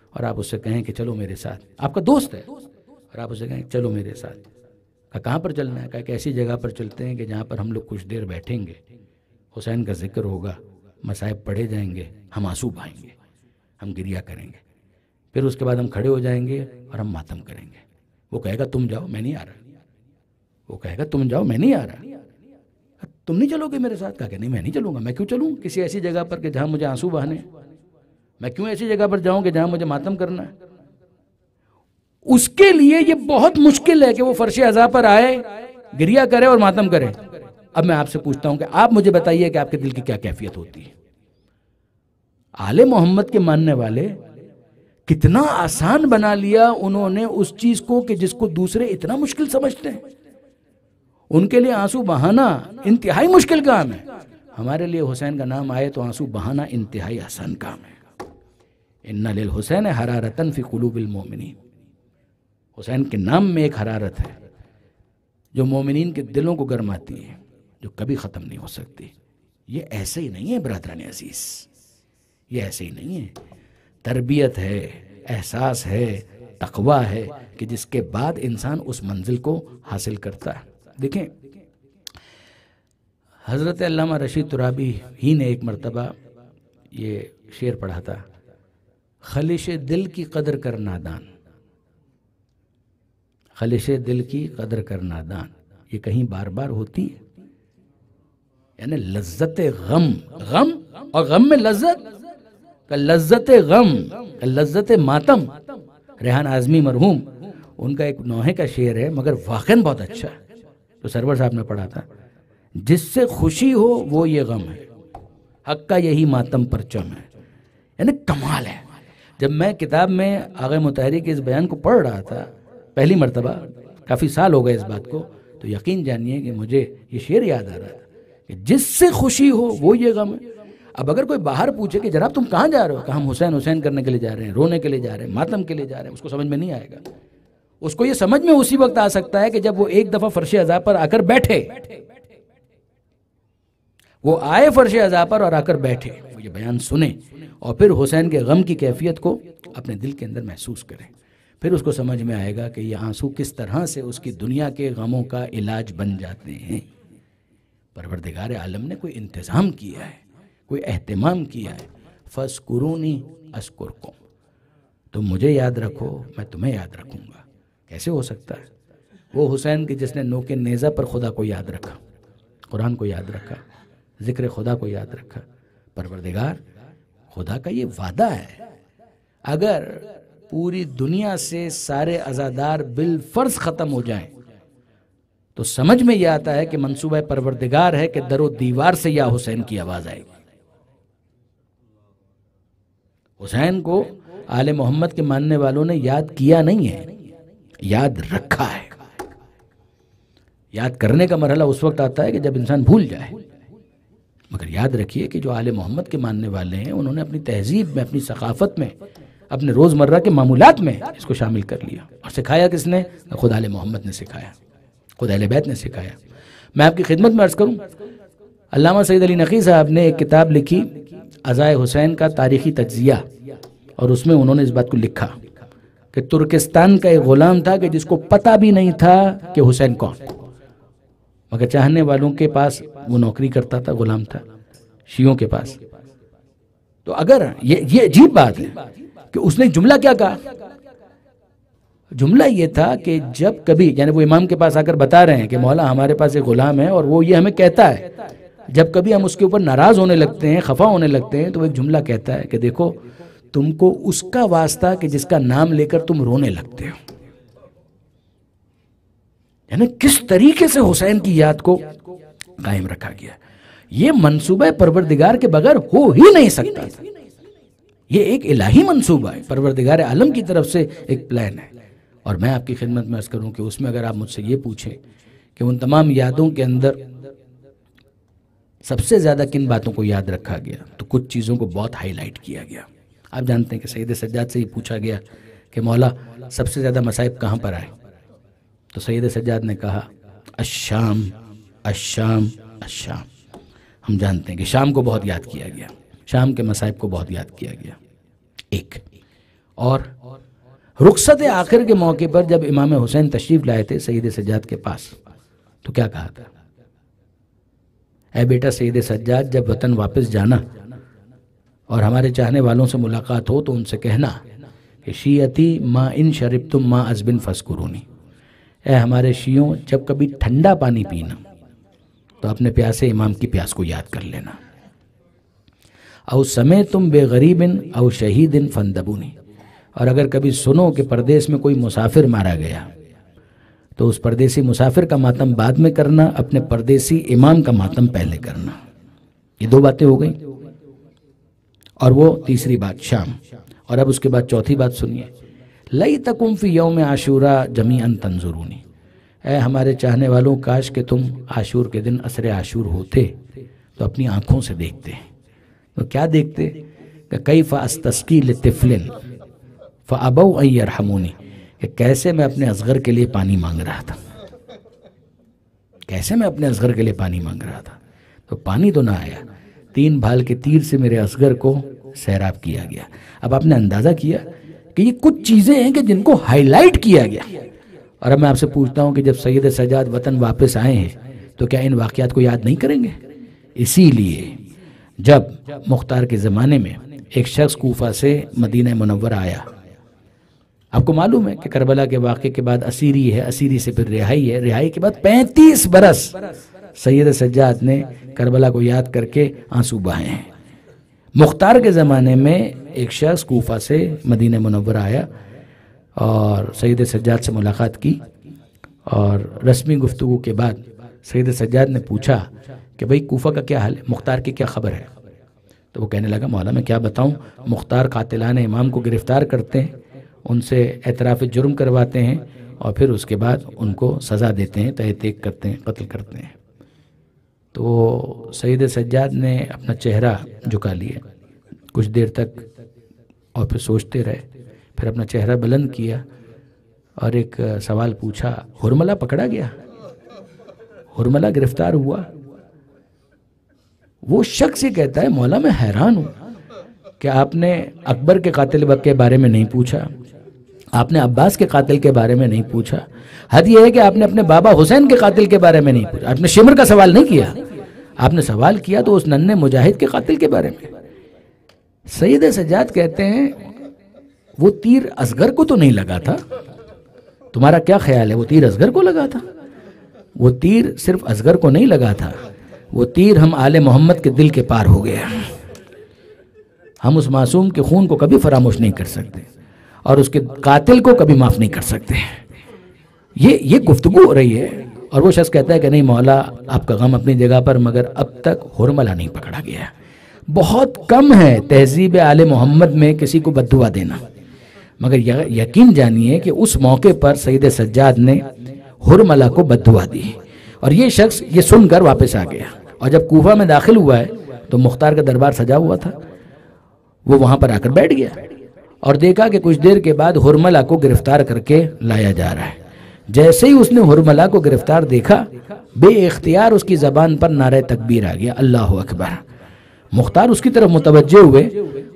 اور آپ اس سے کہیں کہ چلو میرے ساتھ, آپ کا دوست ہے, اور آپ اسے کہیں چلو میرے ساتھ, کہاں پر چلنا ہے؟ کہا کہ ایسی جگہ پر چلتے ہیں کہ جہاں پر ہم لوگ کچھ دیر بیٹھیں گے, حسین کا ذکر ہوگا, مصائب پڑھے جائیں گے, ہم آنسو بہائیں گے, ہم گریہ کریں گے, پھر اس کے بعد ہم کھڑے ہو جائیں گے اور ہم ماتم کریں گے. وہ کہے گا تم جاؤ, میں نہیں آ رہا. وہ کہے گا تم جاؤ, میں نہیں آ رہا. تم نہیں چلو گے میرے ساتھ؟ کہا کہ نہیں, میں نہیں چلوں گا. میں کیوں چلوں کسی ایسی جگہ پر کہ جہاں مجھے آنسو بہانے؟ میں کیوں ایسی جگہ پر جاؤں کہ جہاں مجھے ماتم کرنا ہے؟ اس کے لیے یہ بہت مشکل ہے کہ وہ فرش عزا پر آئے, گریہ کرے اور ماتم کرے. اب میں آپ سے پوچھتا ہوں کہ آپ مجھے بتائیے کہ آپ کے دل کی کیا کیفیت ہوتی ہے؟ آل محمد کے ماننے والے کتنا آسان بنا لیا انہوں نے اس چیز کو کہ جس کو دوسرے اتنا مشکل سمجھتے ہیں. ان کے لیے آنسو بہانا انتہائی مشکل کام ہے. ہمارے لیے حسین کا نام آئے تو آنسو بہانا انتہائی آسان کام ہے. اِنَّ لِلْحُسَيْنِ حَرَارَةً فِي قُلُوبِ الْمُؤْمِنِينَ. حسین کے نام میں ایک حرارت ہے جو مومنین کے دلوں کو گرماتی ہے, جو کبھی ختم نہیں ہو سکتی. یہ ایسے ہی نہیں ہے برادران عزیز, یہ ایسے ہی نہیں ہے. تربیت ہے, احساس ہے, تقویٰ ہے کہ جس کے بعد انسان اس منزل کو حاصل کرتا ہے. دیکھیں, حضرت علامہ رشید ترابی ہی نے ایک مرتبہ یہ شعر پڑھا تھا, خلش دل کی قدر کر نادان, خلش دل کی قدر کر نادان. یہ کہیں بار بار ہوتی ہے. یعنی لذت غم, غم اور غم میں لذت, کا لذت غم, کا لذت ماتم. ریحان اعظمی مرحوم, ان کا ایک نوحے کا شعر ہے مگر واقعاً بہت اچھا ہے, تو سرور صاحب نے پڑھا تھا, جس سے خوشی ہو وہ یہ غم ہے, حق کا یہی ماتم پرچم ہے. یعنی کمال ہے. جب میں کتاب میں آغا مطہری کے اس بیان کو پڑھ رہا تھا پہلی مرتبہ, کافی سال ہو گئے اس بات کو, تو یقین جانیے کہ مجھے یہ شعر یاد آ رہا تھا کہ جس سے خوشی ہو وہ یہ غم ہے. اب اگر کوئی باہر پوچھے کہ جناب تم کہاں جا رہے ہو, کہ ہم حسین حسین کرنے کے لیے جا رہے ہیں, رونے کے لیے جا رہے ہیں, ماتم کے لیے جا رہے ہیں, اس کو سمجھ میں نہیں آئے گا. اس کو یہ سمجھ میں اسی وقت آ سکتا ہے کہ جب وہ ایک دفعہ فرش عزا پر آ کر بیٹھے, وہ آئے فرش عزا پر اور آ کر بیٹھے, وہ یہ بیان سنیں اور پھر حسین کے غم کی کیفیت کو اپنے دل کے اندر محسوس کریں. پھر اس کو سمجھ میں آئے گا کہ یہ آنسو کس طرح سے اس کی دنیا کے غموں کا علاج بن جاتے ہیں. پروردگار عالم نے کوئی انتظام کیا ہے, کوئی اہتمام کیا ہے. فَاذْكُرُونِي أَذْكُرْكُمْ, تم مجھے یاد رکھو میں تمہیں یاد رکھوں گا. کیسے ہو سکتا ہے؟ وہ حسین کی جس نے نوک نیزہ پر خدا کو یاد رکھا, قرآن کو یاد رکھا, ذکر خدا کو یاد رکھا. پروردگار خدا کا یہ وعدہ ہے, اگر پوری دنیا سے سارے عزادار بالفرض ختم ہو جائیں تو سمجھ میں یہ آتا ہے کہ منصوبہ پروردگار ہے کہ در و دیوار سے یا حسین کی آواز آئے گی۔ حسین کو آل محمد کے ماننے والوں نے یاد کیا نہیں ہے، یاد رکھا ہے۔ یاد کرنے کا مرحلہ اس وقت آتا ہے کہ جب انسان بھول جائے، مگر یاد رکھیے کہ جو آل محمد کے ماننے والے ہیں انہوں نے اپنی تہذیب میں، اپنی ثقافت میں، اپنے روزمرہ کے معمولات میں اس کو شامل کر لیا۔ اور سکھایا کس نے؟ خود آل محمد نے سکھایا، خود اہل بیت نے سکھایا۔ میں آپ کی خدمت میں عرض کروں، علامہ سید علی نقی صاحب نے ایک کتاب لکھی عزائے حسین کا تاریخی تجزیہ، اور اس میں انہوں نے اس بات کو لکھا کہ ترکستان کا ایک غلام تھا کہ جس کو پتہ بھی نہیں تھا کہ حسین کون، مگر چاہنے والوں کے پاس وہ نوکری کرتا تھا، غلام تھا شیعوں کے پاس۔ تو اگر یہ عجیب بات ہے کہ اس نے جملہ کیا کہا؟ جملہ یہ تھا کہ جب کبھی، یعنی وہ امام کے پاس آ کر بتا رہے ہیں کہ مولا ہمارے پاس ایک غلام ہے اور وہ یہ ہمیں کہتا ہے، جب کبھی ہم اس کے اوپر ناراض ہونے لگتے ہیں، خفا ہونے لگتے ہیں، تو وہ ایک جملہ کہتا ہے کہ دیکھو تم کو اس کا واسطہ کہ جس کا نام لے کر تم رونے لگتے ہو۔ یعنی کس طریقے سے حسین کی یاد کو قائم رکھا گیا، یہ منصوبہ پروردگار کے بغیر ہو ہی نہیں سکتا تھا۔ یہ ایک الہی منصوبہ ہے، پروردگار عالم کی طرف سے ایک پلان ہے۔ اور میں آپ کی خدمت میں عرض کروں کہ اس میں اگر آپ مجھ سے یہ پوچھیں کہ ان تمام یادوں کے اندر سب سے زیادہ کن باتوں کو یاد رکھا گیا، تو کچھ چیزوں کو بہت ہائی لائٹ کیا گیا۔ آپ جانتے ہیں کہ سید سجاد سے ہی پوچھا گیا کہ مولا سب سے زیادہ مصائب کہاں پر آئے، تو سید سجاد نے کہا الشام الشام الشام۔ ہم جانتے ہیں کہ شام کو بہت یاد کیا گیا، شام کے مصائب کو بہت یاد کیا گیا۔ ایک اور رخصت آخر کے موقع پر جب امام حسین تشریف لائے تھے سید سجاد کے پاس، تو کیا کہا تھا؟ اے بیٹا سید سجاد، جب وطن واپس جانا اور ہمارے چاہنے والوں سے ملاقات ہو تو ان سے کہنا کہ شیعتی ما ان شربتم ما عذب فاذکرونی، اے ہمارے شیعوں جب کبھی ٹھنڈا پانی پینا تو اپنے پیاسے امام کی پیاس کو یاد کر لینا۔ او سمعتم بے غریب او شہید فاندبونی، اور اگر کبھی سنو کہ پردیس میں کوئی مسافر مارا گیا تو اس پردیسی مسافر کا ماتم بعد میں کرنا، اپنے پردیسی امام کا ماتم پہلے کرنا۔ یہ دو باتیں ہو گئیں، اور وہ تیسری بات شام۔ اور اب اس کے بعد چوتھی بات سنیے، لیتکم فی یوم عاشوراء جمیعا تنظرونی، اے ہمارے چاہنے والوں کاش کہ تم عاشور کے دن عصر عاشور ہوتے تو اپنی آنکھوں سے دیکھتے۔ تو کیا دیکھتے؟ کہ کیف استسقی لطفل فابوا ان یرحمونی، کہ کیسے میں اپنے اصغر کے لیے پانی مانگ رہا تھا، کیسے میں اپنے اصغر کے لیے پانی مانگ رہا تھا، تو پانی تو نہ آیا، 3 بھال کے تیر سے میرے اصغر کو سیراب کیا گیا۔ اب آپ نے اندازہ کیا کہ یہ کچھ چیزیں ہیں کہ جن کو ہائی لائٹ کیا گیا۔ اور اب میں آپ سے پوچھتا ہوں کہ جب سید سجاد وطن واپس آئے ہیں تو کیا ان واقعات کو یاد نہیں کریں گے؟ اسی لیے جب مختار کے زمانے میں ایک شخص کوفہ سے مدینہ منورہ آیا، آپ کو معلوم ہے کہ کربلا کے واقعے کے بعد اسیری ہے، اسیری سے پھر رہائی ہے، رہائی کے بعد 35 برس سید سجاد نے کربلا کو یاد کر کے آنسو بہائے ہیں۔ مختار کے زمانے میں ایک شخص کوفہ سے مدینہ منورہ آیا اور سید سجاد سے ملاقات کی، اور رسمی گفتگو کے بعد سید سجاد نے پوچھا کہ بھئی کوفہ کا کیا حال ہے، مختار کی کیا خبر ہے؟ تو وہ کہنے لگا مولا میں کیا بتاؤں، مختار قاتلان امام کو گرفتار کرتے ہیں، ان سے اعتراف جرم کرواتے ہیں، اور پھر اس کے بعد ان کو سزا دیتے ہیں، تہہ تیغ کرتے ہیں، قتل کرتے ہیں۔ تو سید سجاد نے اپنا چہرہ جھکا لیا کچھ دیر تک، اور پھر سوچتے رہے، پھر اپنا چہرہ بلند کیا اور ایک سوال پوچھا، ہرملہ پکڑا گیا؟ ہرملہ گرفتار ہوا؟ وہ شخص یہ کہتا ہے مولا میں حیران ہوں کہ آپ نے اکبر کے قاتل کے بارے میں نہیں پوچھا، آپ نے عباس کے قاتل کے بارے میں نہیں پوچھا، حد یہ ہے کہ آپ نے اپنے بابا حسین کے قاتل کے بارے میں نہیں پوچھا، آپ نے شمر کا سوال نہیں کیا، آپ نے سوال کیا تو اس ننھے مجاہد کے قاتل کے بارے میں۔ سید سجاد کہتے ہیں وہ تیر اصغر کو تو نہیں لگا تھا، تمہارا کیا خیال ہے وہ تیر اصغر کو لگا تھا؟ وہ تیر صرف اصغر کو نہیں لگا تھا، وہ تیر ہم آل محمد کے دل کے پار ہو گیا، ہم اس معصوم کے خون کو کبھی فراموش نہیں کر سکتے اور اس کے قاتل کو کبھی معاف نہیں کر سکتے. یہ گفتگو ہو رہی ہے اور وہ شخص کہتا ہے کہ نہیں مولا آپ کا غم اپنی جگہ پر، مگر اب تک حرملہ نہیں پکڑا گیا. بہت کم ہے تہذیب آل محمد میں کسی کو بد دعا دینا، مگر یقین جانیے کہ اس موقع پر سید سجاد نے حرملہ کو بد دعا دی اور یہ شخص یہ سن کر واپس آ گیا. اور جب کوفہ میں داخل ہوا ہے تو مختار کا دربار سجا ہوا تھا، وہ وہاں پر آ کر بیٹھ گیا اور دیکھا کہ کچھ دیر کے بعد حرملہ کو گرفتار کر کے لایا جا رہا ہے. جیسے ہی اس نے حرملہ کو گرفتار دیکھا، بے اختیار اس کی زبان پر نعرہ تکبیر آ گیا، اللہ اکبر. مختار اس کی طرف متوجہ ہوئے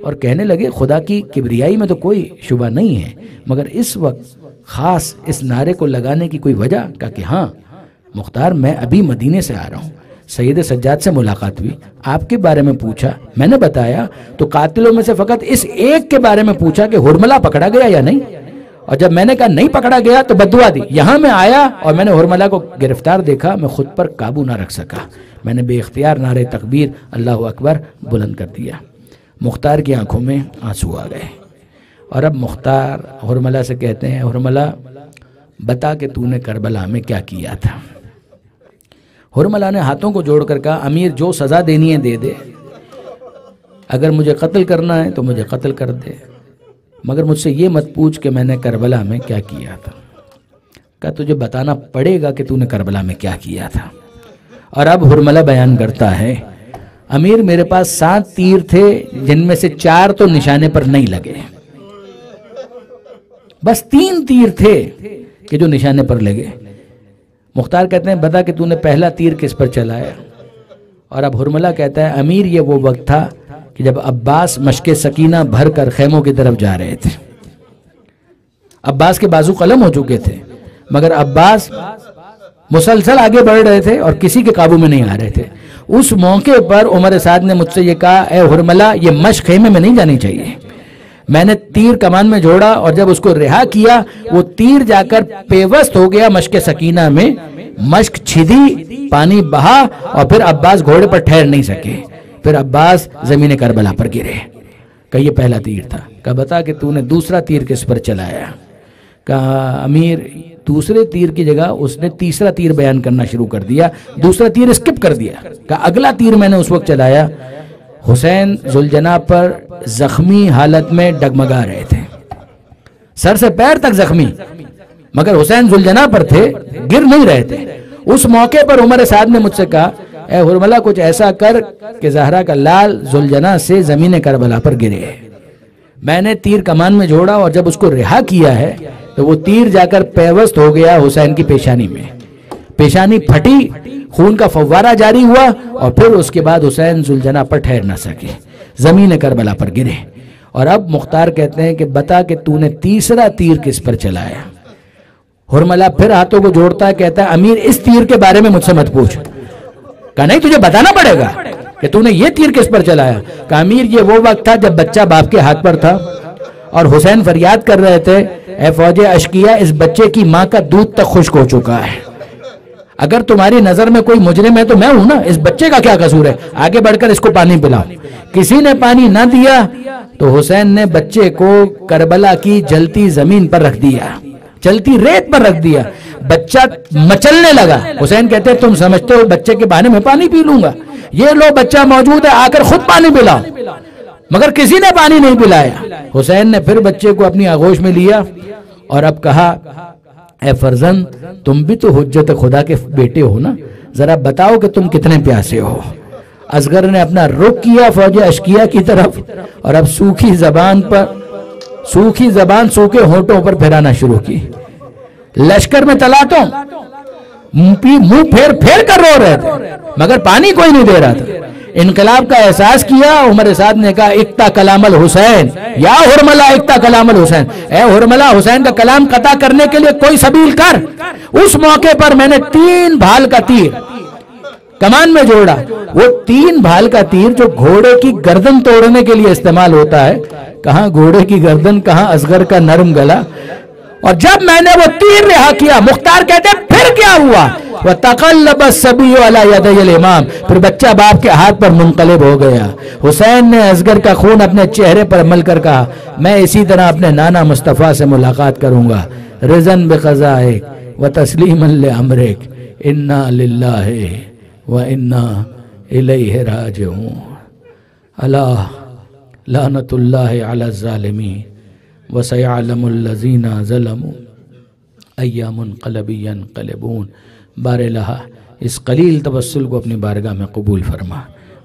اور کہنے لگے خدا کی کبریائی میں تو کوئی شبہ نہیں ہے، مگر اس وقت خاص اس نعرے کو لگانے کی کوئی وجہ؟ کہا کہ ہاں مختار، میں ابھی مدینے سے آ رہا ہوں، سید سجاد سے ملاقات ہوئی، آپ کے بارے میں پوچھا، میں نے بتایا تو قاتلوں میں سے فقط اس ایک کے بارے میں پوچھا کہ حرملہ پکڑا گیا یا نہیں، اور جب میں نے کہا نہیں پکڑا گیا تو بد دعا دی. یہاں میں آیا اور میں نے حرملہ کو گرفتار دیکھا، میں خود پر قابو نہ رکھ سکا، میں نے بے اختیار نعرہ تکبیر اللہ اکبر بلند کر دیا. مختار کی آنکھوں میں آنسو آ گئے اور اب مختار حرملہ سے کہتے ہیں حرملہ بتا کہ تو نے کربلا میں کیا کیا تھا. حرملہ نے ہاتھوں کو جوڑ کر کہا امیر جو سزا دینی ہے دے دے، اگر مجھے قتل کرنا ہے تو مجھے قتل کر دے، مگر مجھ سے یہ مت پوچھ کہ میں نے کربلا میں کیا کیا تھا. کہا تجھے بتانا پڑے گا کہ تو نے کربلا میں کیا کیا تھا. اور اب حرملہ بیان کرتا ہے امیر میرے پاس 7 تیر تھے جن میں سے 4 تو نشانے پر نہیں لگے، بس 3 تیر تھے کہ جو نشانے پر لگے. مختار کہتے ہیں بتا کہ تو نے پہلا تیر کس پر چلایا. اور اب حرملہ کہتا ہے امیر یہ وہ وقت تھا کہ جب عباس مشک سکینہ بھر کر خیموں کی طرف جا رہے تھے. عباس کے بازو قلم ہو چکے تھے مگر عباس مسلسل آگے بڑھ رہے تھے اور کسی کے قابو میں نہیں آ رہے تھے. اس موقع پر عمر سعد نے مجھ سے یہ کہا اے حرملہ یہ مشک خیمے میں نہیں جانی چاہیے. میں نے تیر کمان میں جوڑا اور جب اس کو رہا کیا وہ تیر جا کر پیوست ہو گیا مشک سکینہ میں، مشک چھدی، پانی بہا اور پھر عباس گھوڑے پر ٹھہر نہیں سکے، پھر عباس زمین کربلا پر گرے. کہ یہ پہلا تیر تھا. کہا بتا کہ تو نے دوسرا تیر کس پر چلایا. کہا امیر دوسرے تیر کی جگہ اس نے تیسرا تیر بیان کرنا شروع کر دیا، دوسرا تیر اسکپ کر دیا. کہا اگلا تیر میں نے اس وقت چلایا حسین ذوالجناح پر زخمی حالت میں ڈگمگا رہے تھے، سر سے پیر تک زخمی، مگر حسین ذوالجناح پر تھے، گر نہیں رہے تھے. اس موقع پر عمر سعد نے مجھ سے کہا اے حرملہ کچھ ایسا کر کہ زہرا کا لال ذوالجناح سے زمین کربلا پر گرے. میں نے تیر کمان میں جوڑا اور جب اس کو رہا کیا ہے تو وہ تیر جا کر پیوست ہو گیا حسین کی پیشانی میں، پیشانی پھٹی، خون کا فوارہ جاری ہوا اور پھر اس کے بعد حسین ذوالجناح پر ٹھہر نہ سکے، زمین کربلا پر گرے. اور اب مختار کہتے ہیں کہ بتا کہ تو نے تیسرا تیر کس پر چلایا. حرملہ پھر ہاتھوں کو جوڑتا ہے، کہتا ہے امیر اس تیر کے بارے میں مجھ سے مت پوچھ. کہا نہیں تجھے بتانا پڑے گا کہ تو نے یہ تیر کس پر چلایا. کہا امیر یہ وہ وقت تھا جب بچہ باپ کے ہاتھ پر تھا اور حسین فریاد کر رہے تھے اے فوج اشقیہ اس بچے کی ماں کا دودھ تک خشک ہو چکا ہے، اگر تمہاری نظر میں کوئی مجرم ہے تو میں ہوں نا، اس بچے کا کیا قصور ہے، آگے بڑھ کر اس کو پانی پلاؤ. کسی نے پانی نہ دیا تو حسین نے بچے کو کربلا کی جلتی زمین پر رکھ دیا، چلتی ریت پر رکھ دیا، بچہ مچلنے لگا. حسین کہتے تم سمجھتے ہو بچے کے بہانے میں پانی پی لوں گا، یہ لو بچہ موجود ہے آ کر خود پانی پلاؤ، مگر کسی نے پانی نہیں پلایا. حسین نے پھر بچے کو اپنی آغوش میں لیا اور اب کہا اے فرزند تم بھی تو حجت خدا کے بیٹے ہو نا، ذرا بتاؤ کہ تم کتنے پیاسے ہو. اصغر نے اپنا رخ کیا فوج اشقیہ کی طرف اور اب سوکھی زبان سوکھے ہونٹوں پر پھیرانا شروع کی. لشکر میں تلاتوں منہ پھیر کر رو رہے تھے مگر پانی کوئی نہیں دے رہا تھا. انقلاب کا احساس کیا. عمر سعد نے کہا اقتا کلام الحسین یا حرملہ اقتا کلام الحسین، اے حرملہ حسین کا کلام قطع کرنے کے لیے کوئی سبیل کر. اس موقع پر میں نے 3 بھال کا تیر کمان میں جوڑا، وہ 3 بھال کا تیر جو گھوڑے کی گردن توڑنے کے لیے استعمال ہوتا ہے، کہاں گھوڑے کی گردن کہاں اصغر کا نرم گلا. اور جب میں نے وہ تیر رہا کیا، مختار کہتے ہیں پھر کیا ہوا، وتقلب الصبی علی یدی الامام، پھر بچہ باپ کے ہاتھ پر منقلب ہو گیا۔ حسین نے اصغر کا خون اپنے چہرے پر مل کر کہا میں اسی طرح اپنے نانا مصطفیٰ سے ملاقات کروں گا، رضاً بقضائک وتسلیما لامرک، انا للہ وانا الیہ راجعون۔ اللہ لعنت اللہ علی الظالمین وسیعلم الذین ظلموا ای منقلب ینقلبون۔ بار الہ اس قلیل توسل کو اپنی بارگاہ میں قبول فرما۔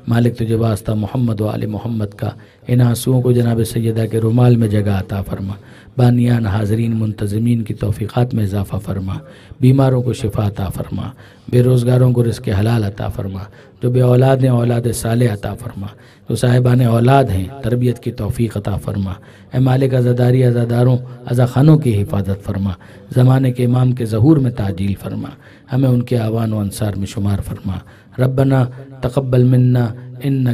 مالک تجھے واسطہ محمد و آل محمد کا ان آنسوؤں کو جناب سیدہ کے رومال میں جگہ عطا فرما۔ بانیان حاضرین منتظمین کی توفیقات میں اضافہ فرما، بیماروں کو شفا عطا فرما، بے روزگاروں کو رزق حلال عطا فرما، جو بے اولاد ہیں اولاد صالح عطا فرما، جو صاحبان اولاد ہیں تربیت کی توفیق عطا فرما۔ اے مالک عزاداری عزاداروں عزاخانوں کی حفاظت فرما، زمانے کے امام کے ظہور میں تعجیل فرما، ہمیں ان کے اعوان و انصار میں شمار فرما۔ ربنا تقبل منا انک